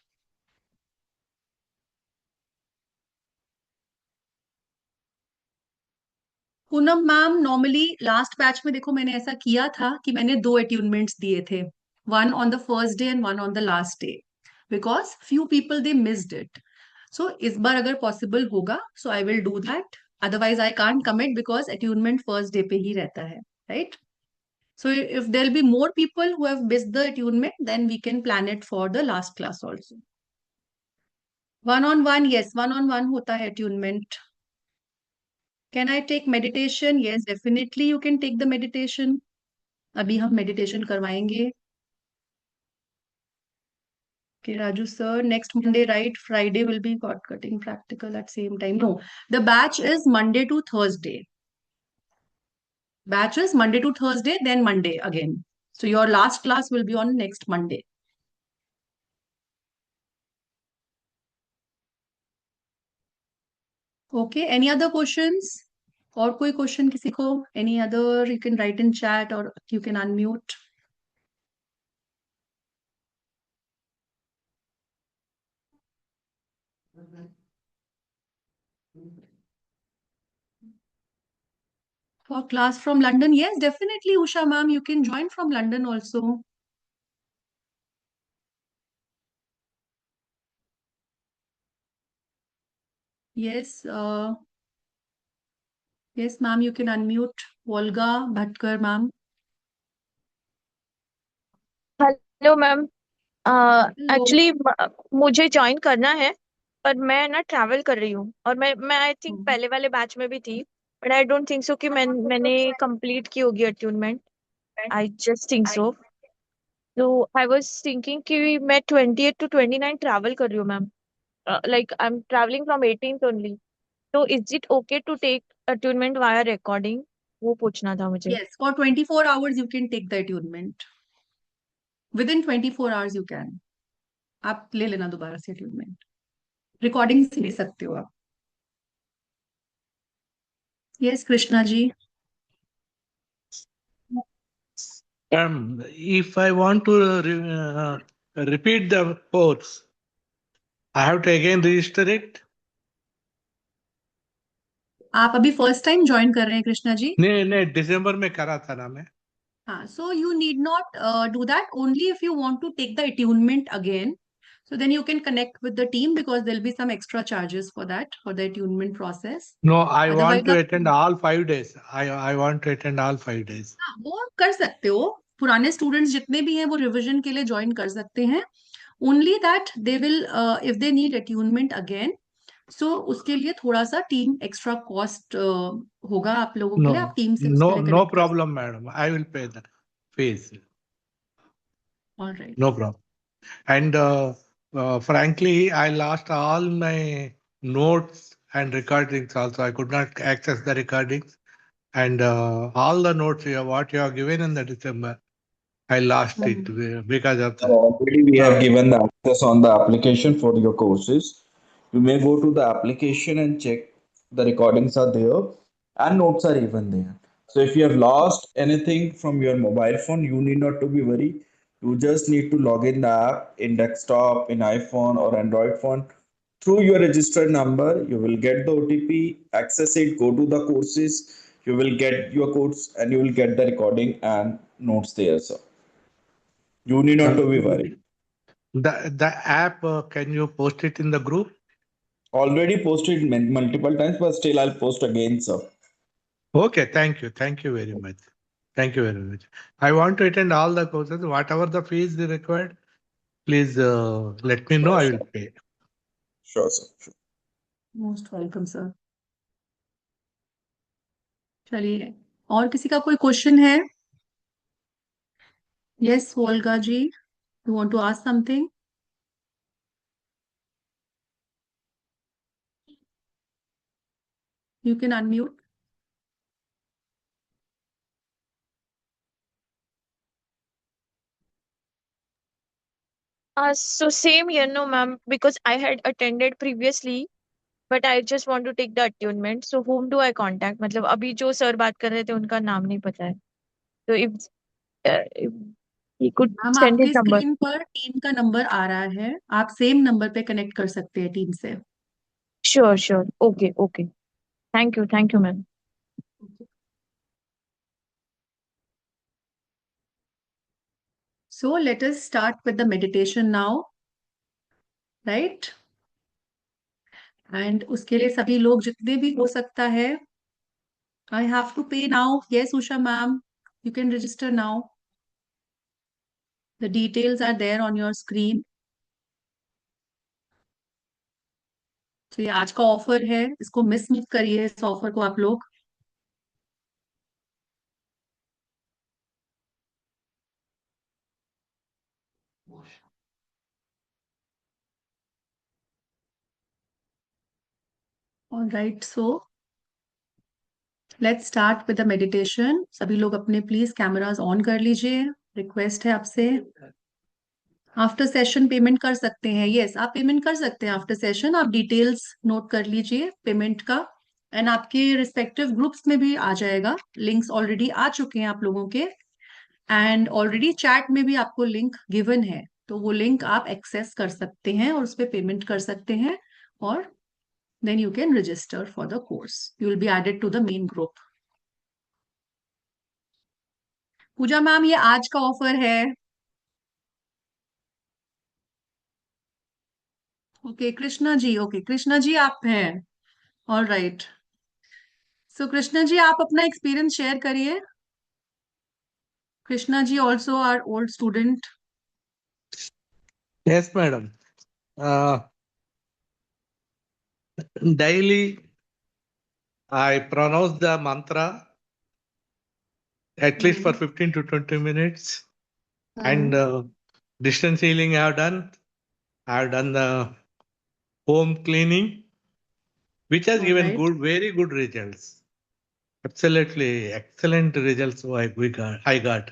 Poonam ma'am, normally last batch में देखो मैंने ऐसा किया था कि मैंने 2 अट्यूनमेंट्स दिए थे, one on the first day and one on the last day, because few people they missed it. So इस बार अगर पॉसिबल होगा so I will do that, otherwise I can't commit because attunement first day पे ही रहता है, right? So if there be more people who have missed the attunement, then we can plan it for the last class also. One on one, yes, one on one होता है attunement. Can I take meditation? Yes, definitely you can take the meditation. अभी हम meditation करवाएंगे। Okay, Raju sir, next Monday, right? Friday will be cord cutting practical at same time. No, the batch is Monday to Thursday. Batches Monday to Thursday, then Monday again. So your last class will be on next Monday. Okay, any other questions? और कोई question किसी को? Any other, you can write in chat or you can unmute. For class from London, yes, definitely, Usha ma'am, you can join from London also. Yes, yes, ma'am, you can unmute. Volga Bhatkar, ma'am. Hello ma'am. Hello. Actually मुझे join करना है, पर मैं ना travel कर रही हूँ, और मैं आई थिंक Hmm. पहले वाले बैच में भी थी, but I don't think so कि मैंने कंप्लीट की होगी attunement. I just think so. तो आई वाज थिंकिंग कि मैं 28 to 29 ट्रैवल कर रही हूँ ma'am. Like I am travelling from 18th only. तो is it okay to take attunement via recording? वो पूछना था मुझे। Yes, for 24 hours you can take the attunement. Within 24 hours you can. आप ले लेना दोबारा से attunement. Recording से ले सकते हो आप. Yes, Krishna ji. If I want to repeat the course, I have to again register it? आप अभी फर्स्ट टाइम ज्वाइन कर रहे हैं कृष्णा जी? नहीं नहीं, दिसंबर में करा था ना मैं। हाँ, so you need not do that. Only if you want to take the attunement again. So then you can connect with the team because there'll be some extra charges for that, for the attunement process. No, I Otherwise, want to attend all 5 days. I want to attend all 5 days. हाँ, वो आप कर सकते हो. पुराने students जितने भी हैं वो रिवीजन के लिए ज्वाइन कर सकते हैं. Only that they will if they need attunement again, so उसके लिए थोड़ा सा टीम एक्स्ट्रा कॉस्ट होगा आप लोगों के लिए. आप No, टीम से उसके no, लिए no कनेक्ट कर सकते problem, madam. I will pay the fees. हो. Alright. No problem. And frankly, I lost all my notes and recordings also. I could not access the recordings. And all the notes what you have given in the December, I lost it because of the. Already we have given the access on the application for your courses. You may go to the application and check the recordings are there and notes are even there. So if you have lost anything from your mobile phone, you need not to be worried. You just need to log in the app in desktop, in iPhone or Android phone. Through your registered number, you will get the OTP, access it, go to the courses, you will get your course and you will get the recording and notes there, sir. You need not to be worried. The app, can you post it in the group? Already posted multiple times, but still I'll post again, sir. Okay, thank you. Thank you very much. Thank you very much. I want to attend all the courses. Whatever the fees required, please let me know. I will pay. Sure, sir. Sure. Most welcome sir. चलिए, और किसी का कोई question है? Yes Volga ji, you want to ask something? You can unmute. So same year, no, ma'am, because I had attended previously, but I just want to take the attunement. So whom do I contact? मतलब अभी जो sir बात कर रहे थे उनका नाम नहीं पता है. So if he could ma'am send his आपकी number. स्क्रीन पर टीम का नंबर आ रहा है, आप सेम नंबर पे कनेक्ट कर सकते हैं टीम से. Sure, sure. Okay, okay. Thank you, ma'am. So let us start with the meditation now, right? And उसके लिए सभी लोग जितने भी हो सकता है. I have to pay now. Yes, Usha ma'am, you can register now. The details are there on your screen. तो ये आज का ऑफर है, इसको मिस मत करिए इस ऑफर को आप लोग. All right, so let's start with the meditation. सभी लोग अपने प्लीज कैमरास ऑन कर लीजिए. रिक्वेस्ट है आपसे. आफ्टर सेशन पेमेंट कर सकते हैं. यस, आप पेमेंट कर सकते हैं आफ्टर सेशन. आप डिटेल्स नोट कर लीजिए पेमेंट का. एंड आपके रिस्पेक्टिव ग्रुप्स में भी आ जाएगा. लिंक्स ऑलरेडी आ चुके हैं आप लोगों के. एंड ऑलरेडी चैट में भी आपको लिंक गिवन है, तो वो लिंक आप एक्सेस कर सकते हैं और उस पर पेमेंट कर सकते हैं. और then you can register for the course. You will be added to the main group. Pooja ma'am, ये आज का ऑफर है. ओके कृष्णा जी. ओके कृष्णा जी आप हैं. All right. So Krishna ji आप अपना एक्सपीरियंस शेयर करिए. Krishna ji also are old student. Yes, madam. Daily I pronounce the mantra at least for 15 to 20 minutes. And distance healing I have done. I have done the home cleaning, which has All given right. very good results. Absolutely excellent results I got.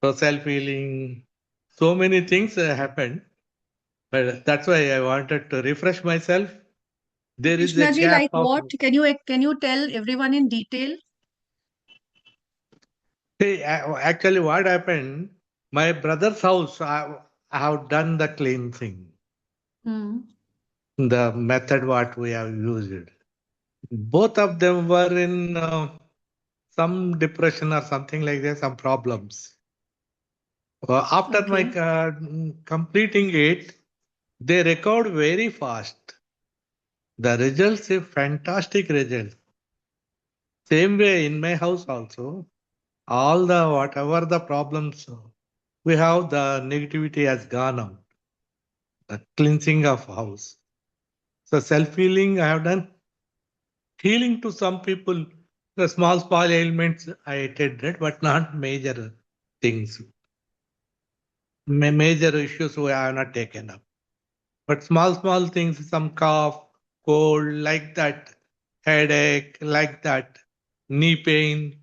So self-healing, so many things happened. But that's why I wanted to refresh myself. There is a Krishna ji, gap like of. what? Can you tell everyone in detail? See, actually, what happened? My brother's house, I have done the cleansing, Hmm. the method what we have used. Both of them were in some depression or something like that, some problems. After my completing it, they recovered very fast. The results are fantastic results. Same way in my house also, all the whatever the problems we have, the negativity has gone out. The cleansing of house. So self-healing I have done. Healing to some people, the small ailments I attended, but not major things. Major issues I have not taken up. But small things, some cough, cold, like that, headache, like that, knee pain,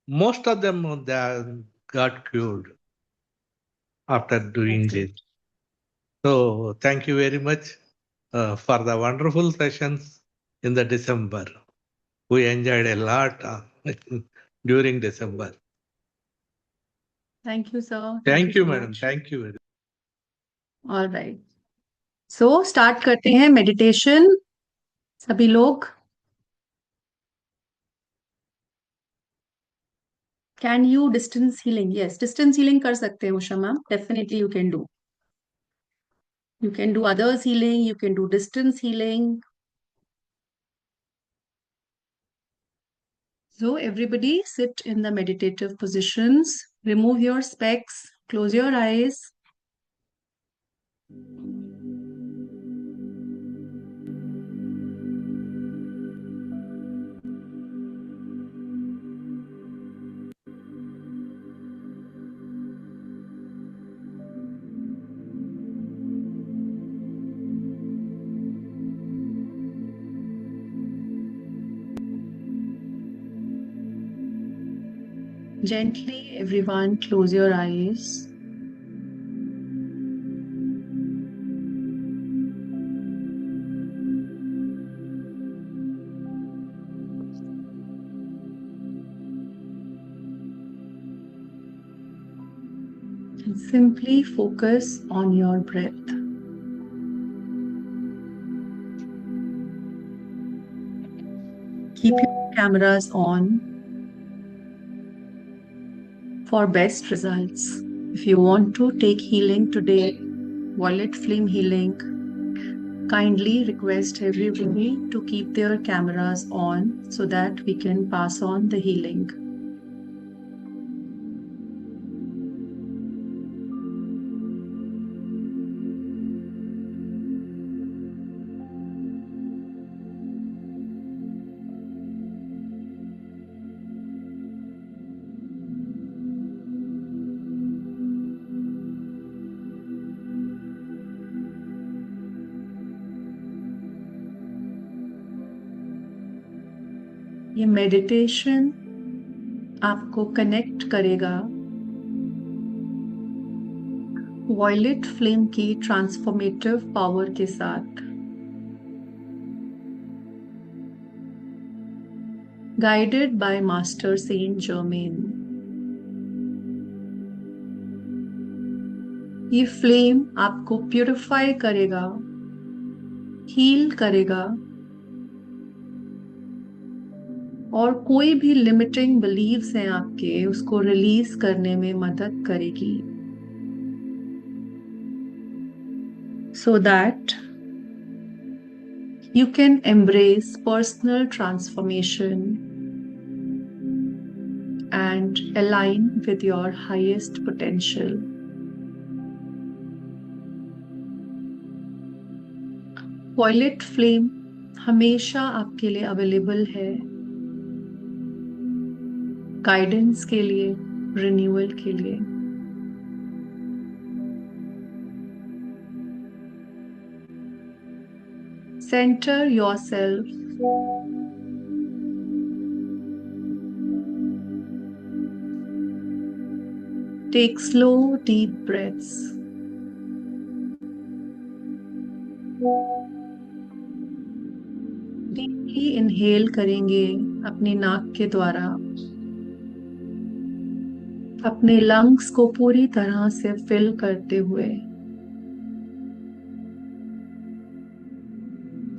most of them they got cured after doing That's this. great. So thank you very much for the wonderful sessions in the December. We enjoyed a lot during December. Thank you, sir. Thank you Thank you, so madam. much. Thank you very much. All right. So start करते हैं meditation. सभी लोग. Can you distance healing? Yes, distance healing कर सकते हैं Usha ma'am. Definitely you can do. You can do others healing. You can do distance healing. So everybody sit in the meditative positions. Remove your specs. Close your eyes. Gently, everyone, close your eyes. And simply focus on your breath. Keep your cameras on for best results. If you want to take healing today, violet flame healing, kindly request everybody to keep their cameras on so that we can pass on the healing. ये meditation आपको connect करेगा violet flame की transformative power के साथ, guided by master Saint Germain. ये flame आपको purify करेगा, heal करेगा और कोई भी लिमिटिंग बिलीव्स हैं आपके, उसको रिलीज करने में मदद करेगी, so that you can embrace personal transformation and align with your highest potential. Violet flame हमेशा आपके लिए अवेलेबल है, गाइडेंस के लिए, रिन्यूअल के लिए। Center yourself. Take slow, deep breaths. Deeply inhale करेंगे अपनी नाक के द्वारा, अपने लंग्स को पूरी तरह से फिल करते हुए,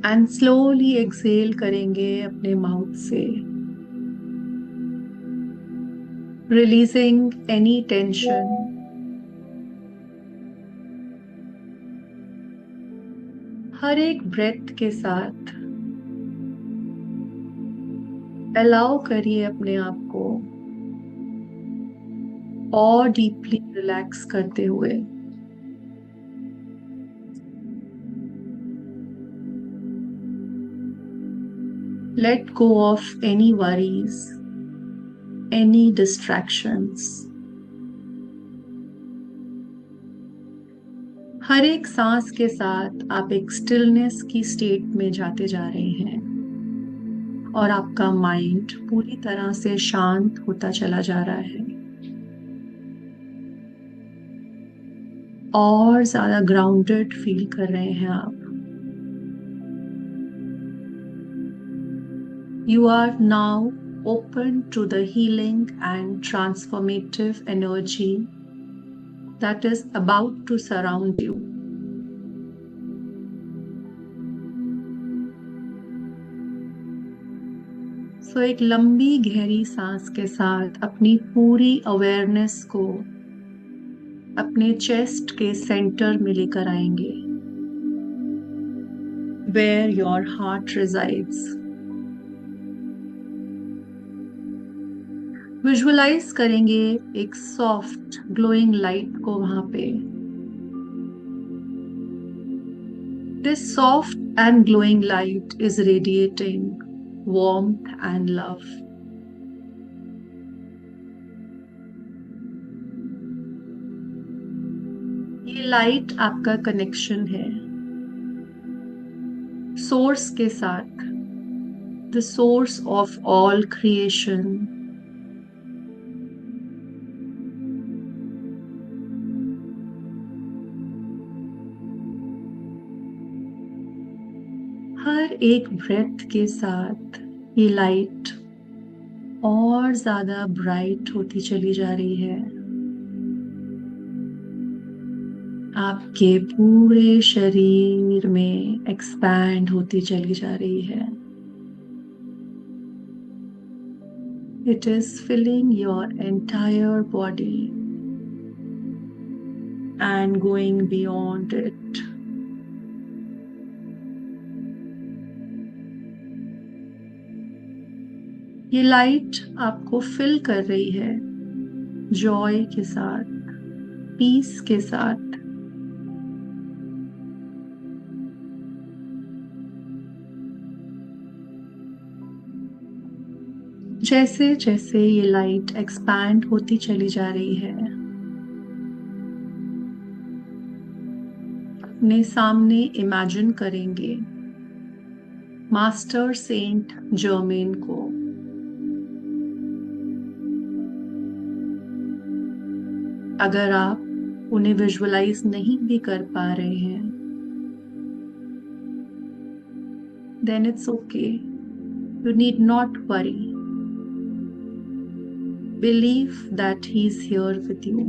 एंड स्लोली एक्सेल करेंगे अपने माउथ से, रिलीजिंग एनी टेंशन। हर एक ब्रेथ के साथ अलाउ करिए अपने आप को और डीपली रिलैक्स करते हुए। Let go of any worries, any distractions. हर एक सांस के साथ आप एक स्टिलनेस की स्टेट में जाते जा रहे हैं और आपका माइंड पूरी तरह से शांत होता चला जा रहा है और ज्यादा ग्राउंडेड फील कर रहे हैं आप। You are now open to the healing and transformative energy that is about to surround you. So एक लंबी गहरी सांस के साथ अपनी पूरी अवेयरनेस को अपने चेस्ट के सेंटर में लेकर आएंगे, where your heart resides. Visualise करेंगे एक सॉफ्ट ग्लोइंग लाइट को वहां पे। This soft and glowing light is radiating warmth and love. ये लाइट आपका कनेक्शन है सोर्स के साथ, the source of all creation. हर एक ब्रेथ के साथ ये लाइट और ज्यादा ब्राइट होती चली जा रही है, आपके पूरे शरीर में एक्सपैंड होती चली जा रही है। It is filling your entire body and going beyond it. ये लाइट आपको फिल कर रही है जॉय के साथ, पीस के साथ। जैसे जैसे ये लाइट एक्सपैंड होती चली जा रही है, अपने सामने इमेजिन करेंगे मास्टर सेंट जर्मेन को, अगर आप उन्हें विजुअलाइज नहीं भी कर पा रहे हैं, then it's okay. You need not worry. Believe that he's here with you.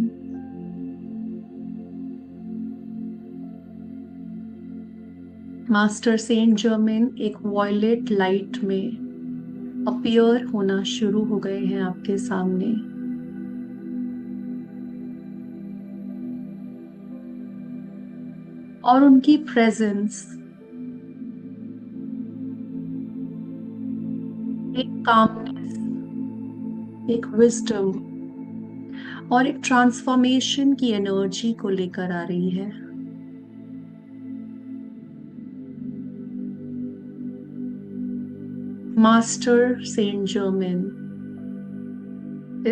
Master Saint Germain एक वॉयलेट लाइट में अपीयर होना शुरू हो गए हैं आपके सामने। और उनकी प्रेजेंस एक कामनेस, एक विजडम और एक ट्रांसफॉर्मेशन की एनर्जी को लेकर आ रही है। Master Saint Germain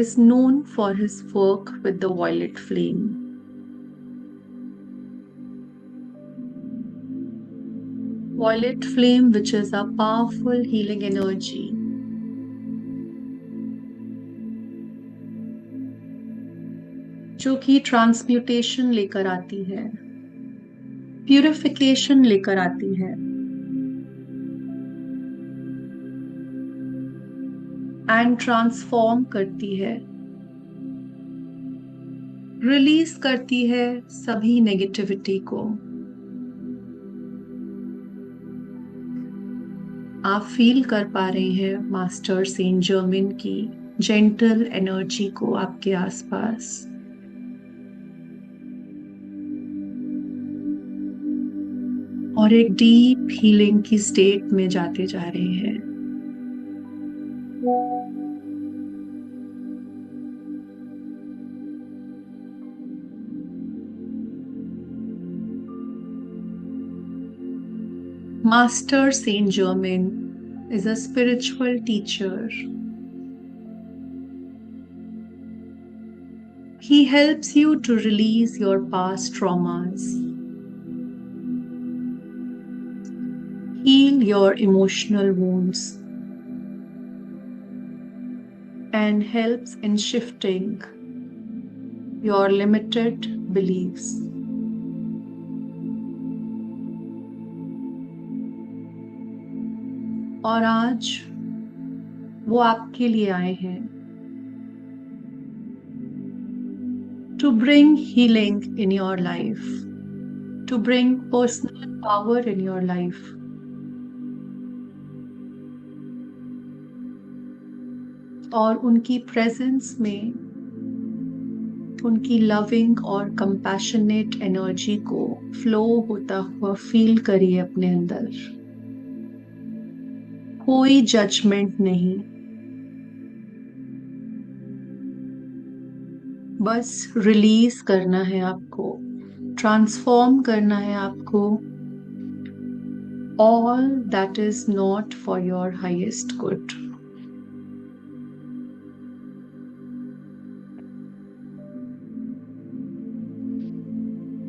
is known for his work with the violet flame. Violet flame, which is a powerful healing energy, जो कि ट्रांसम्यूटेशन लेकर आती है, प्यूरिफिकेशन लेकर आती है, एंड ट्रांसफॉर्म करती है, रिलीज करती है सभी नेगेटिविटी को। आप फील कर पा रहे हैं मास्टर सेंट जर्मेन की जेंटल एनर्जी को आपके आसपास। और एक डीप हीलिंग की स्टेट में जाते जा रहे हैं। Master Saint Germain is a spiritual teacher. He helps you to release your past traumas, heal your emotional wounds, and helps in shifting your limited beliefs. और आज वो आपके लिए आए हैं to bring healing in your life, to bring personal power in your life. और उनकी presence में उनकी लविंग और कंपैशनेट एनर्जी को फ्लो होता हुआ फील करिए अपने अंदर। कोई जजमेंट नहीं, बस रिलीज करना है आपको, ट्रांसफॉर्म करना है आपको। All that is not for your highest good.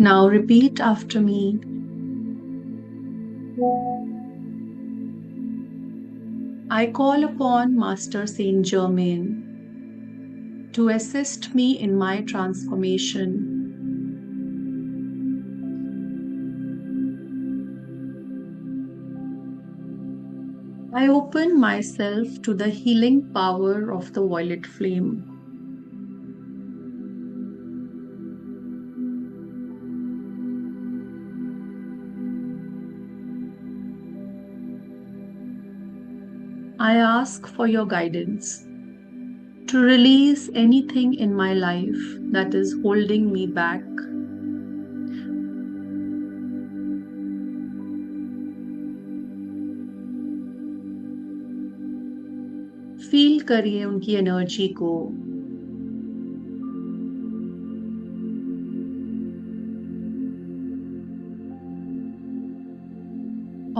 Now repeat after me. I call upon Master Saint Germain to assist me in my transformation. I open myself to the healing power of the violet flame. I ask for your guidance to release anything in my life that is holding me back. Feel करिए उनकी energy को।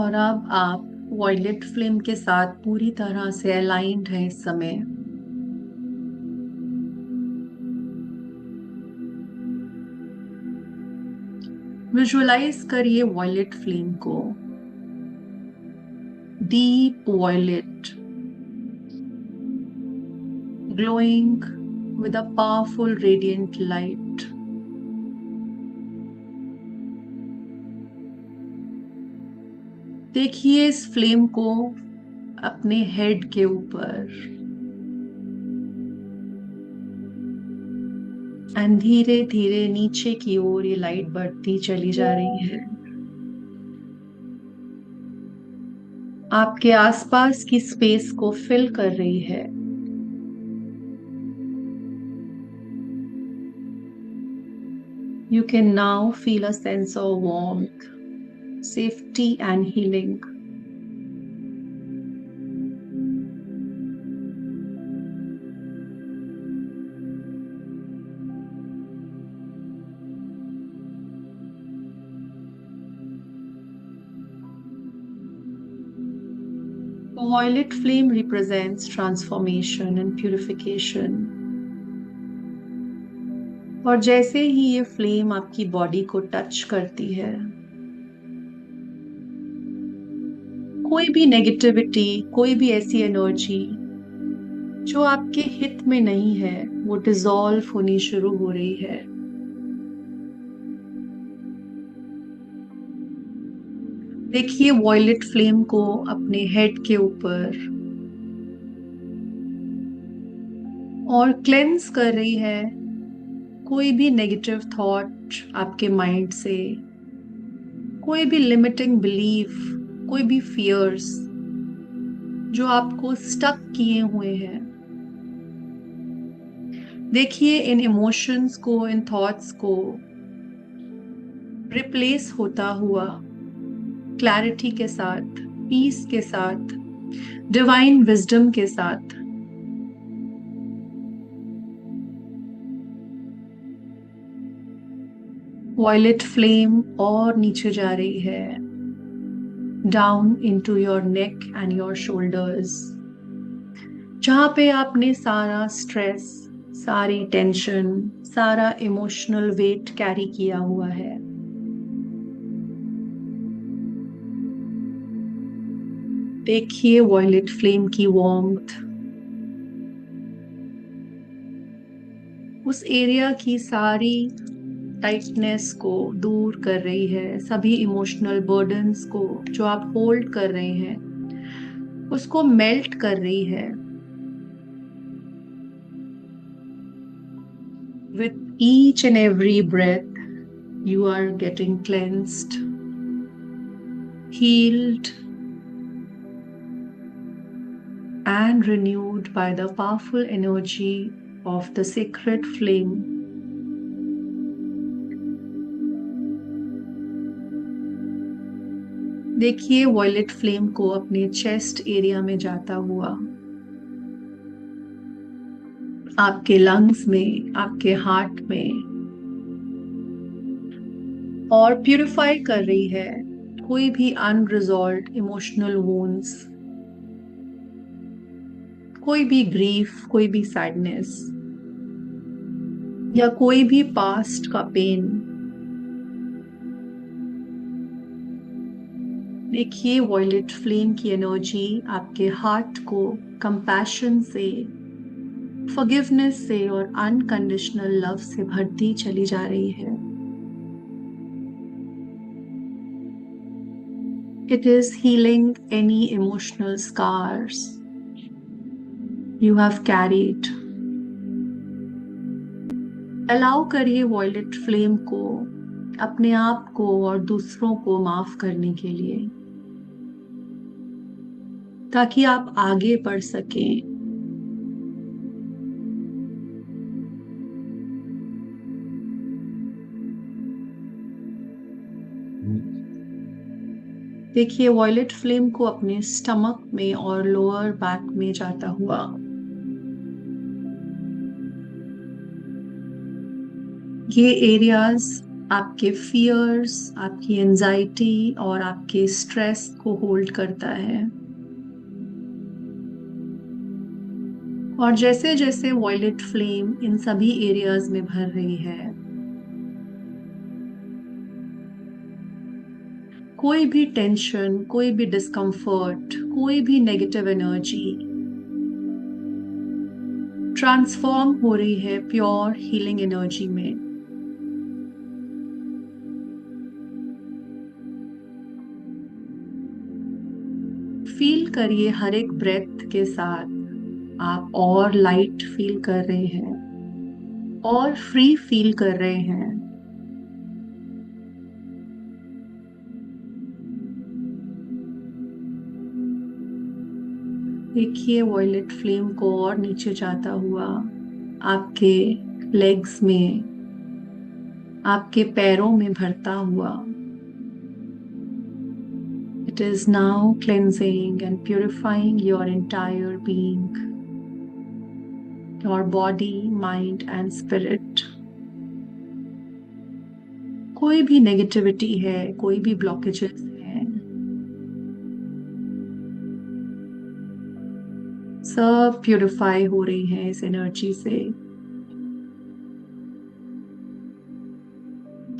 और अब आप violet flame के साथ पूरी तरह से अलाइंड हैं इस समय। विजुअलाइज करिए वॉयलेट फ्लेम को, deep violet, glowing with a powerful radiant light. देखिए इस फ्लेम को अपने हेड के ऊपर, एंड धीरे धीरे नीचे की ओर ये लाइट बढ़ती चली जा रही है। आपके आसपास की स्पेस को फिल कर रही है। You can now feel a sense of warmth, safety, and healing. The violet flame represents transformation and purification. और जैसे ही ये फ्लेम आपकी बॉडी को टच करती है, कोई भी नेगेटिविटी, कोई भी ऐसी एनर्जी जो आपके हित में नहीं है, वो डिसॉल्व होनी शुरू हो रही है। देखिए वॉयलेट फ्लेम को अपने हेड के ऊपर, और क्लेंस कर रही है कोई भी नेगेटिव थॉट आपके माइंड से, कोई भी लिमिटिंग बिलीफ, कोई भी फियर्स जो आपको स्टक किए हुए हैं। देखिए इन इमोशंस को, इन थॉट्स को रिप्लेस होता हुआ क्लैरिटी के साथ, पीस के साथ, डिवाइन विजडम के साथ। वॉयलेट फ्लेम और नीचे जा रही है, down into your neck and your shoulders, जहां पे आपने सारा स्ट्रेस, सारी टेंशन, सारा इमोशनल वेट कैरी किया हुआ है। देखिए वॉयलेट फ्लेम की वार्मथ उस एरिया की सारी टाइटनेस को दूर कर रही है। सभी इमोशनल बर्डन्स को जो आप होल्ड कर रहे हैं, उसको मेल्ट कर रही है। With each and every breath, you are getting cleansed, healed, and renewed by the powerful energy of the sacred flame. देखिए वॉयलेट फ्लेम को अपने चेस्ट एरिया में जाता हुआ आपके लंग्स में, आपके हार्ट में, और प्यूरिफाई कर रही है कोई भी अनरिजॉल्व्ड इमोशनल वुंड्स, कोई भी ग्रीफ, कोई भी सैडनेस, या कोई भी पास्ट का पेन। देखिए वॉयलेट फ्लेम की एनर्जी आपके हार्ट को कंपैशन से, फॉरगिवनेस से और अनकंडीशनल लव से भरती चली जा रही है। It is healing any emotional scars you have carried. Allow करिए वॉयलेट फ्लेम को अपने आप को और दूसरों को माफ करने के लिए, ताकि आप आगे बढ़ सकें। देखिए वॉयलेट फ्लेम को अपने स्टमक में और लोअर बैक में जाता हुआ ये एरियाज आपके फियर्स, आपकी एंजाइटी और आपके स्ट्रेस को होल्ड करता है। और जैसे जैसे वॉयलेट फ्लेम इन सभी एरियाज में भर रही है, कोई भी टेंशन, कोई भी डिस्कम्फर्ट, कोई भी नेगेटिव एनर्जी ट्रांसफॉर्म हो रही है प्योर हीलिंग एनर्जी में। करिए हर एक ब्रेथ के साथ आप और लाइट फील कर रहे हैं और फ्री फील कर रहे हैं। देखिए वॉयलेट फ्लेम को और नीचे जाता हुआ आपके लेग्स में, आपके पैरों में भरता हुआ। It is now cleansing and purifying your entire being, your body, mind and spirit. कोई भी नेगेटिविटी है, कोई भी ब्लॉकेजेस हैं, सब प्यूरिफाई हो रही हैं इस एनर्जी से।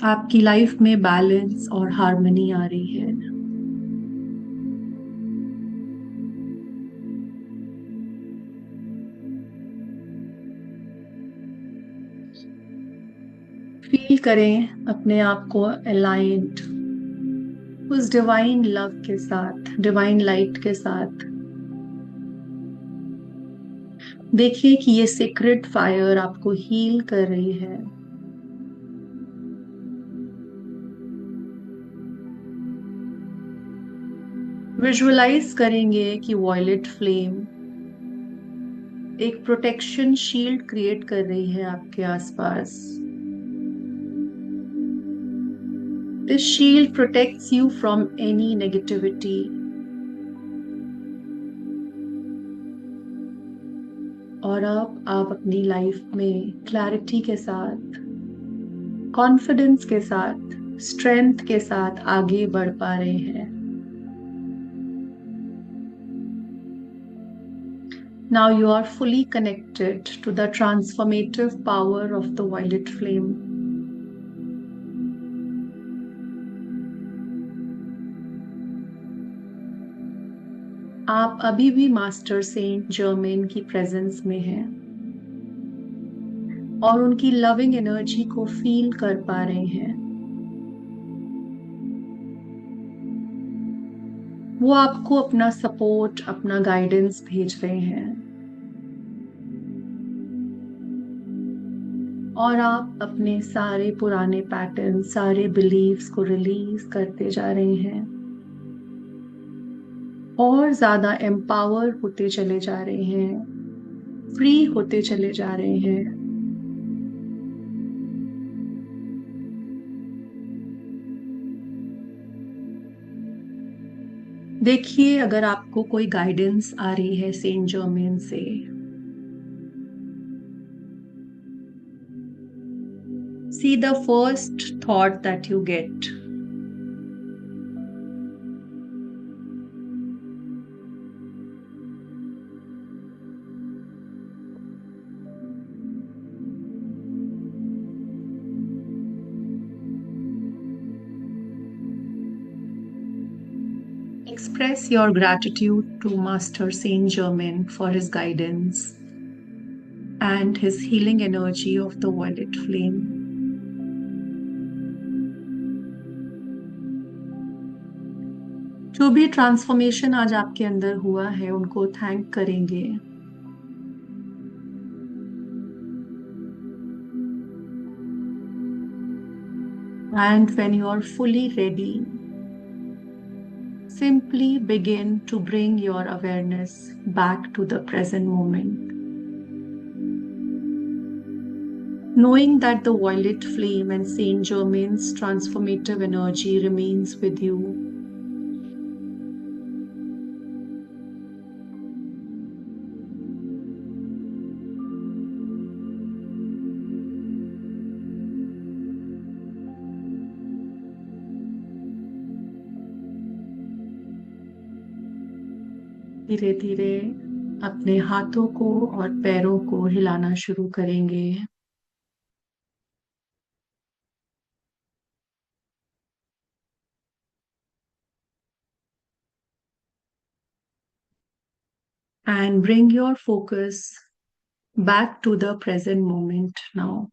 आपकी लाइफ में बैलेंस और हार्मनी आ रही है। फील करें अपने आप को अलाइंड उस डिवाइन लव के साथ, डिवाइन लाइट के साथ। देखिए कि ये सीक्रेट फायर आपको हील कर रही है। विजुअलाइज करेंगे कि वॉयलेट फ्लेम एक प्रोटेक्शन शील्ड क्रिएट कर रही है आपके आसपास। This shield protects you from any negativity. और अब आप अपनी लाइफ में क्लैरिटी के साथ, कॉन्फिडेंस के साथ, स्ट्रेंथ के साथ आगे बढ़ पा रहे हैं। Now you are fully connected to the transformative power of the violet flame. आप अभी भी मास्टर सेंट जर्मेन की प्रेजेंस में हैं और उनकी लविंग एनर्जी को फील कर पा रहे हैं। वो आपको अपना सपोर्ट, अपना गाइडेंस भेज रहे हैं और आप अपने सारे पुराने पैटर्न, सारे बिलीव्स को रिलीज करते जा रहे हैं और ज्यादा एम्पावर होते चले जा रहे हैं, फ्री होते चले जा रहे हैं। देखिए अगर आपको कोई गाइडेंस आ रही है सेंट जर्मेन से, see the first thought that you get. Express your gratitude to Master Saint Germain for his guidance and his healing energy of the violet flame. जो भी ट्रांसफॉर्मेशन आज आपके अंदर हुआ है उनको थैंक करेंगे। And when you are fully ready, simply begin to bring your awareness back to the present moment. Knowing that the violet flame and Saint Germain's transformative energy remains with you. धीरे धीरे अपने हाथों को और पैरों को हिलाना शुरू करेंगे। And bring your focus back to the present moment now.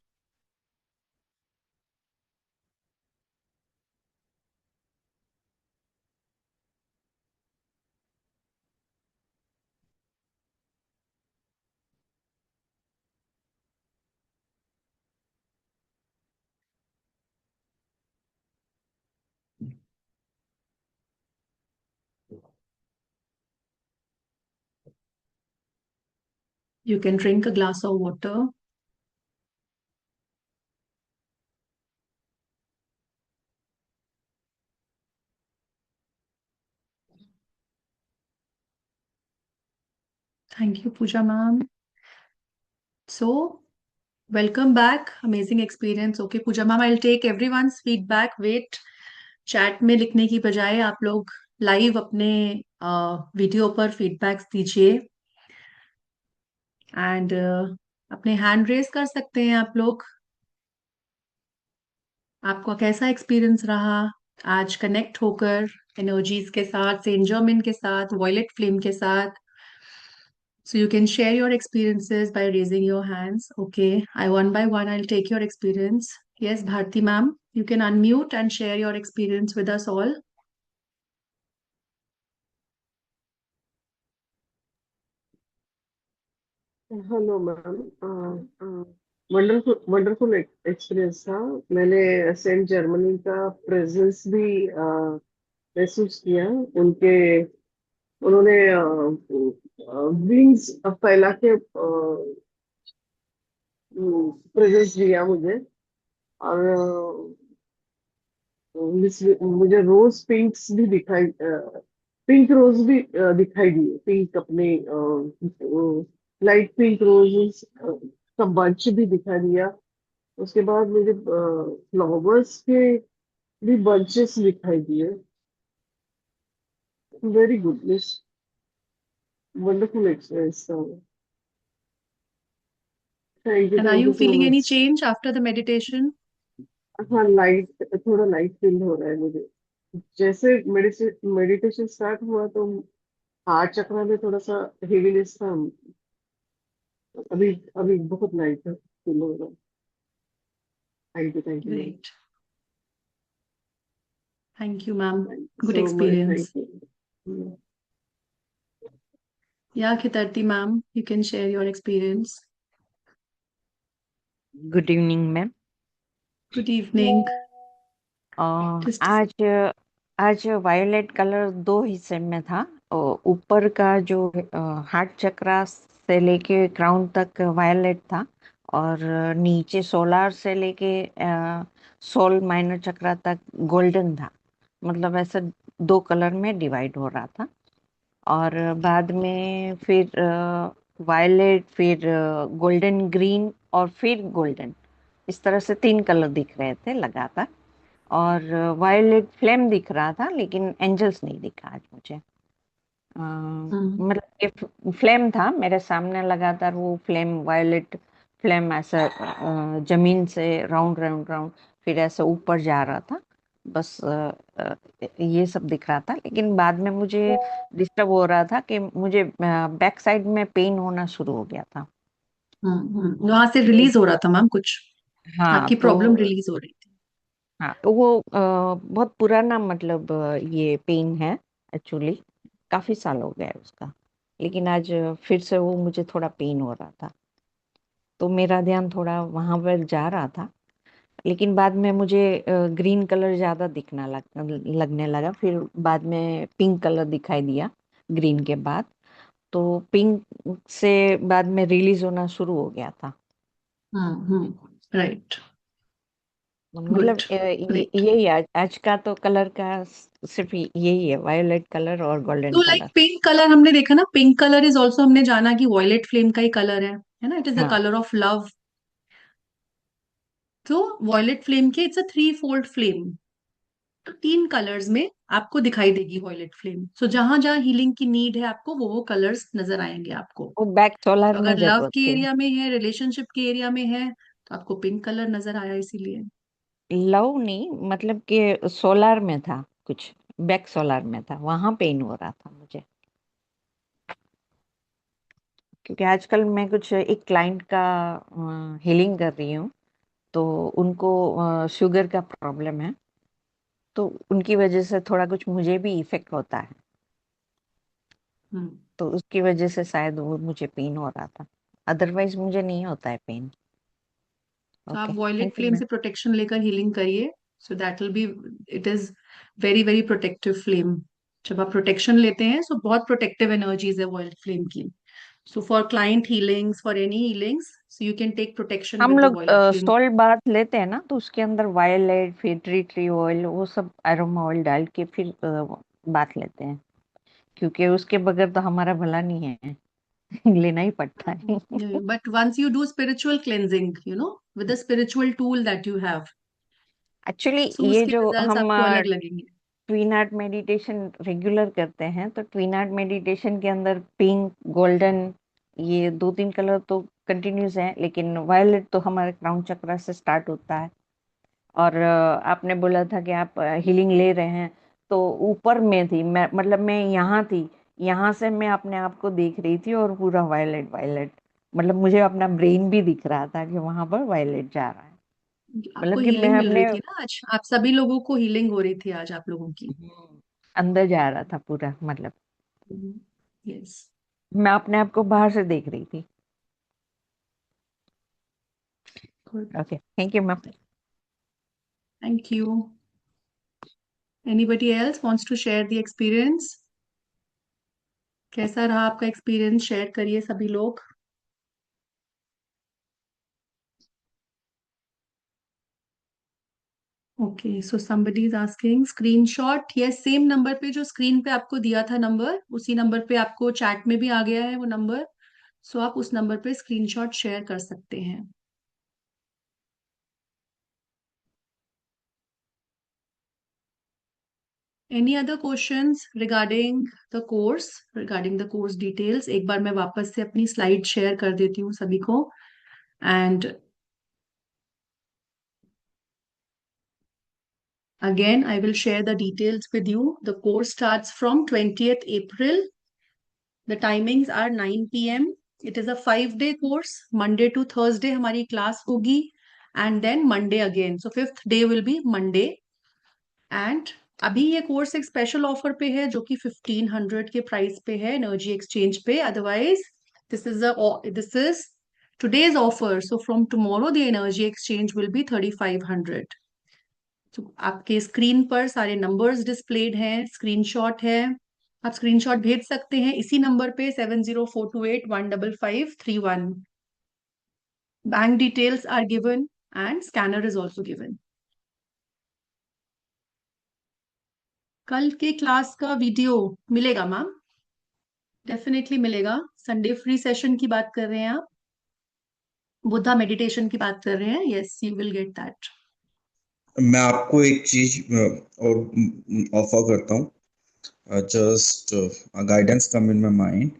You can drink a glass of water. Thank you, Pooja ma'am. So, welcome back. Amazing experience. Okay, Pooja ma'am, I'll take everyone's feedback. Wait, chat में लिखने की बजाय आप लोग live अपने video पर feedbacks दीजिए and अपने हैंड रेस कर सकते हैं आप लोग. आपका कैसा एक्सपीरियंस रहा आज कनेक्ट होकर एनर्जीज के साथ, सेंट जर्मिन के साथ, वॉयलेट फ्लेम के साथ? So you can share your experiences by raising your hands. Okay, I one by one I'll take your experience. Yes, Bharti ma'am, you can unmute and share your experience with us all. Hello ma'am. Wonderful experience था. मैंने Saint Germany का presence भी महसूस किया. उन्होंने wings फैला के presence दिया मुझे. और मुझे रोज पिंक्स भी दिखाई, पिंक रोज भी दिखाई दिए. पिंक अपने लाइट पिंक रोजेस का बंच भी दिखाई दिया. उसके बाद मुझे फ्लावर्स के भी बंचेस दिखाई दिए. Very good miss. Wonderful experience था. And are thank you you so feeling any much. change after the meditation? हाँ, थोड़ा लाइट फील हो रहा है मुझे. जैसे मेडिटेशन स्टार्ट हुआ तो हार्ट चक्र में थोड़ा सा हेवीनेस था. अभी अभी बहुत लाइट फील हो रहा है. Thank you ma'am. Great. Thank you, ma'am. Thank Good so much. experience. Thank you. Yeah, Khitarti ma'am, you can share your experience. Good evening ma'am. Good evening. Just आज आज violet colour दो हिस्से में था. ऊपर का जो हार्ट चक्रा से लेके क्राउन तक वायोलेट था और नीचे सोलार से लेके सोल माइनर चक्रा तक गोल्डन था. मतलब ऐसा दो कलर में डिवाइड हो रहा था. और बाद में फिर वायलेट, फिर गोल्डन ग्रीन और फिर गोल्डन, इस तरह से तीन कलर दिख रहे थे लगातार. और वायलेट फ्लेम दिख रहा था लेकिन एंजल्स नहीं दिखा आज मुझे. मतलब ये फ्लेम था मेरे सामने लगातार. वो फ्लेम, वायलेट फ्लेम ऐसा जमीन से राउंड राउंड राउंड फिर ऐसा ऊपर जा रहा था. बस ये सब दिख रहा था. लेकिन बाद में मुझे डिस्टर्ब हो रहा था कि मुझे बैक साइड में पेन होना शुरू हो गया था. वहां से रिलीज हो रहा था मैम कुछ. हाँ आपकी तो प्रॉब्लम रिलीज हो रही थी. हाँ तो वो बहुत पुराना, मतलब ये पेन है एक्चुअली. काफी साल हो गया है उसका. लेकिन आज फिर से वो मुझे थोड़ा पेन हो रहा था. तो मेरा ध्यान थोड़ा वहां पर जा रहा था. लेकिन बाद में मुझे ग्रीन कलर ज्यादा लगने लगा. फिर बाद में पिंक कलर दिखाई दिया ग्रीन के बाद. तो पिंक से बाद में रिलीज होना शुरू हो गया था. राइट. मतलब गुड. यही आज का तो कलर का सिर्फ यही है, वायोलेट कलर और गोल्डन तो लाइक कलर. पिंक कलर हमने देखा ना, पिंक कलर इज ऑल्सो, हमने जाना कि वॉयलेट फ्लेम का ही कलर है ना. इट इज द हाँ कलर ऑफ लव. तो वॉयलेट फ्लेम के it's a three fold flame. तो तीन कलर्स में आपको दिखाई देगी वॉयलेट फ्लेम. सो जहां जहां हीलिंग की नीड है आपको वो कलर्स नजर आएंगे आपको. वो बैक सोलर तो में अगर लव जरूरत के थी. एरिया में है, रिलेशनशिप के एरिया में है, तो आपको पिंक कलर नजर आया इसीलिए. लव नहीं, मतलब कि सोलर में था कुछ. बैक सोलर में था, वहां पेन हो रहा था मुझे. क्योंकि आजकल मैं कुछ एक क्लाइंट का हीलिंग कर रही हूँ. तो उनको शुगर का प्रॉब्लम है. तो उनकी वजह से थोड़ा कुछ मुझे भी इफेक्ट होता है. तो उसकी वजह से शायद वो मुझे पेन हो रहा था. अदरवाइज मुझे नहीं होता है पेन. तो आप okay, violet thank you flame ma'am. से प्रोटेक्शन लेकर हीलिंग करिए. So that will be, it is very very protective flame. जब आप प्रोटेक्शन लेते हैं तो बहुत प्रोटेक्टिव एनर्जीज है वॉयलेट फ्लेम की. So for client healings, for any healings, so you can take protection हम with the लोग violet flame. सॉल्ट बाथ लेते हैं ना, तो उसके अंदर वायलेट, फिर ट्री ऑयल, वो सब एरोमा ऑयल डाल के फिर बाथ लेते हैं, क्योंकि उसके बगैर तो हमारा भला नहीं है। लेना ही पड़ता है। Yeah, but once you do spiritual cleansing, with the spiritual tool that you have, actually so ये उसके जो रिजल्ट्स हम आपको अलग लगेंगे. ट्विन आर्ट मेडिटेशन रेगुलर करते हैं, तो ट्विन आर्ट मेडिटेशन के अंदर पिंक, गोल्डन, ये 2-3 कलर तो कंटिन्यूस है, लेकिन वायलेट तो हमारे क्राउन चक्र से स्टार्ट होता है। और आपने बोला था कि आप हीलिंग ले रहे हैं, तो ऊपर में थी मैं, मतलब मैं यहाँ थी, यहाँ से मैं अपने आप को देख रही थी और पूरा वायलेट वायलेट, मतलब मुझे अपना ब्रेन भी दिख रहा था कि वहां पर वायलेट जा रहा है। आपको मतलब कि मैं हीलिंग मिल रही अपने थी ना आज, आप सभी लोगों को हीलिंग हो रही थी आज आप लोगों की. अंदर जा रहा था पूरा, मतलब यस. मैं अपने आप को बाहर से देख रही थी। Good. Okay, thank you ma'am. Thank you. Anybody else wants to share the experience? कैसा रहा आपका एक्सपीरियंस? शेयर करिए सभी लोग. Okay, so somebody is asking screenshot. Yes, same number पे जो स्क्रीन पे आपको दिया था नंबर, उसी नंबर पे आपको चैट में भी आ गया है वो नंबर. सो आप उस नंबर पे स्क्रीनशॉट शेयर कर सकते हैं. Any other questions regarding the course, regarding the course details? एक बार मैं वापस से अपनी स्लाइड शेयर कर देती हूँ सभी को. And again, I will share the details with you. The course starts from 20th April. The timings are 9 p.m. It is a 5-day course. Monday to Thursday हमारी क्लास होगी, and then Monday again. So 5th day will be Monday. And अभी ये course एक special offer पे है जो कि 1500 के प्राइस पे है एनर्जी एक्सचेंज पे. Otherwise this is today's offer. So from tomorrow the energy exchange will be 3500. तो आपके स्क्रीन पर सारे नंबर्स डिस्प्लेड हैं, स्क्रीनशॉट है, आप स्क्रीनशॉट भेज सकते हैं इसी नंबर पे 7042815531. Bank details are given and scanner is also given. कल के क्लास का वीडियो मिलेगा मैम, डेफिनेटली मिलेगा. संडे फ्री सेशन की बात कर रहे हैं आप? बुद्धा मेडिटेशन की बात कर रहे हैं? Yes, you will get that. मैं आपको एक चीज और ऑफर करता हूँ. Just guidance come in my mind.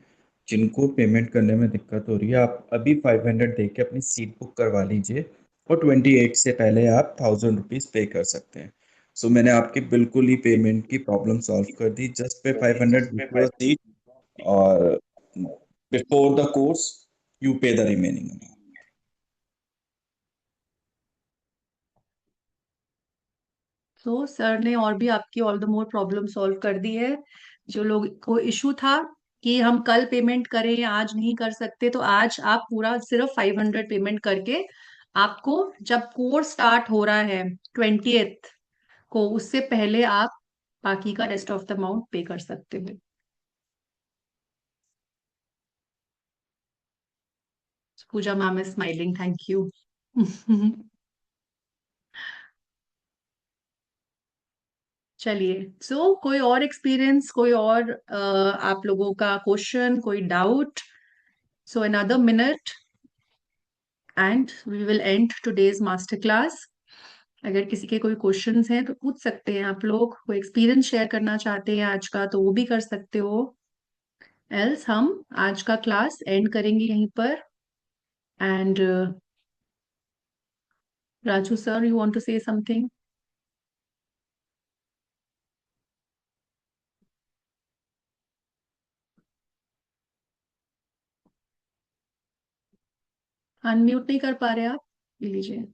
जिनको पेमेंट करने में दिक्कत हो रही है, आप अभी 500 दे के अपनी सीट बुक करवा लीजिए, और 28 से पहले आप 1000 रुपीज पे कर सकते हैं. सो मैंने आपकी बिल्कुल ही पेमेंट की प्रॉब्लम सॉल्व कर दी. जस्ट पे 500 बुक सीट, और बिफोर द कोर्स यू पे द रिमेनिंग अमाउंट. तो सर ने और भी आपकी all the more problem solve कर दी है. जो लोग को इशू था कि हम कल पेमेंट करें या आज नहीं कर सकते, तो आज आप पूरा सिर्फ 500 पेमेंट करके, आपको जब कोर्स स्टार्ट हो रहा है 20th को, उससे पहले आप बाकी का रेस्ट ऑफ द अमाउंट पे कर सकते हो. Pooja ma'am is smiling, thank you. चलिए, सो कोई और एक्सपीरियंस, कोई और आप लोगों का क्वेश्चन, कोई doubt? So another minute and we will end today's master class. अगर किसी के कोई क्वेश्चंस हैं तो पूछ सकते हैं आप लोग. कोई एक्सपीरियंस शेयर करना चाहते हैं आज का तो वो भी कर सकते हो. एल्स हम आज का क्लास एंड करेंगे यहीं पर. And Raju sir, you want to say something? Unmute नहीं कर पा रहे आप? ले लीजिए.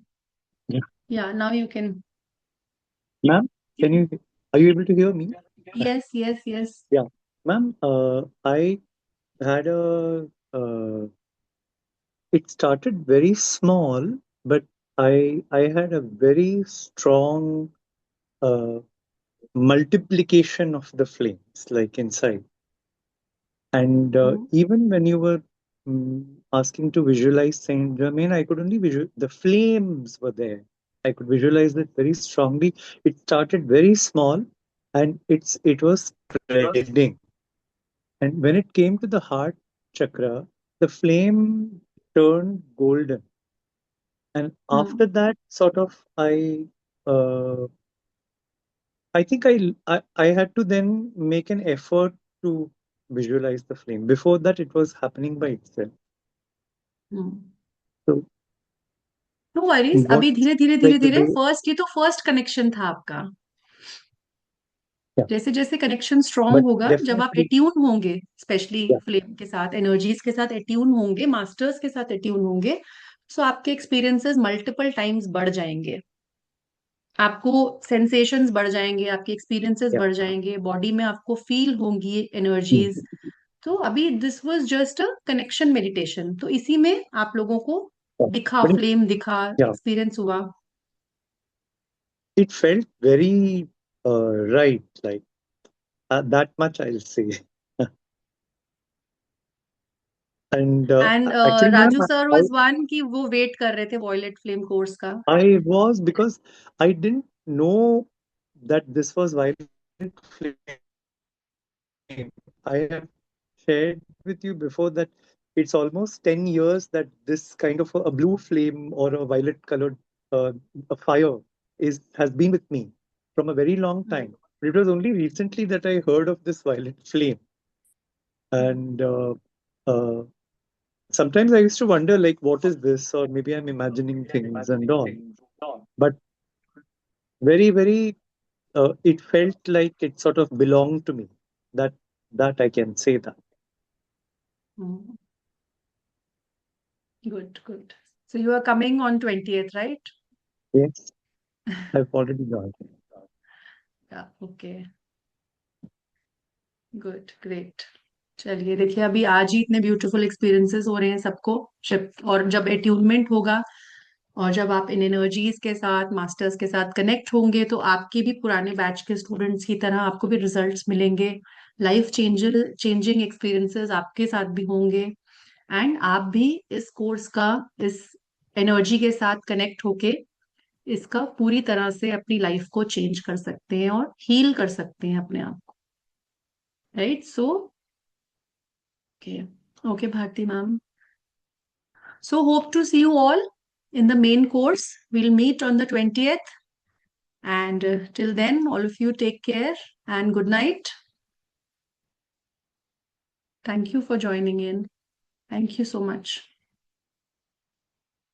Yeah. Yeah now you can. Ma'am, are you able to hear me? Yes yes yes. Yeah. Ma'am, I had it started very small, but I had a very strong multiplication of the flames like inside. And even when you were asking to visualize Saint Germain, I could only visual the flames were there. I could visualize it very strongly. It started very small, and it was spreading. And when it came to the heart chakra, the flame turned golden. And after that, sort of, I think I had to then make an effort to visualize the flame. Before that, it was happening by itself. So no worries, what अभी धीरे धीरे धीरे like the धीरे way, first, ये तो first connection था आपका. yeah, जैसे जैसे कनेक्शन स्ट्रांग but होगा, जब आप definitely, एट्यून होंगे, स्पेशली yeah, फ्लेम के साथ, एनर्जीज के साथ एट्यून होंगे, मास्टर्स के साथ एट्यून होंगे, सो आपके एक्सपीरियंसेस मल्टीपल टाइम्स बढ़ जाएंगे. आपको सेंसेशंस बढ़ जाएंगे, आपके एक्सपीरियंसेस yeah. बढ़ जाएंगे, बॉडी में आपको फील होंगी एनर्जीज. Mhm. तो अभी this was just a connection meditation, तो इसी में आप लोगों को Yeah. दिखा, But फ्लेम दिखा, yeah, एक्सपीरियंस हुआ. it felt very right, like that much I'll say. And and actually, ma'am, Raju sir was one कि वो वेट कर रहे थे वॉयलेट फ्लेम कोर्स का. I was, because I didn't know that this was violet flame. I have shared with you before that it's almost 10 years that this kind of a blue flame or a violet colored a fire has been with me from a very long time. It was only recently that I heard of this violet flame. And uh, sometimes I used to wonder, like, what is this? Or maybe I'm imagining things and all. But very, very, it felt like it sort of belonged to me. That I can say that. Good, good. So you are coming on 20th, right? Yes, I've already joined. Yeah, okay. Good, great. चलिए देखिए, अभी आज ही इतने beautiful experiences हो रहे हैं सबको. और जब एट्यूनमेंट होगा और जब आप इन एनर्जीज के साथ, मास्टर्स के साथ कनेक्ट होंगे, तो आपके भी पुराने बैच के स्टूडेंट्स की तरह आपको भी रिजल्ट्स मिलेंगे. लाइफ चेंजिंग एक्सपीरियंसेस आपके साथ भी होंगे. एंड आप भी इस कोर्स का, इस एनर्जी के साथ कनेक्ट होके इसका पूरी तरह से अपनी लाइफ को चेंज कर सकते हैं और हील कर सकते हैं अपने आप को. Right? So okay, Bharti ma'am. So hope to see you all in the main course. We'll meet on the 20th. And till then, all of you take care and good night. Thank you for joining in. Thank you so much.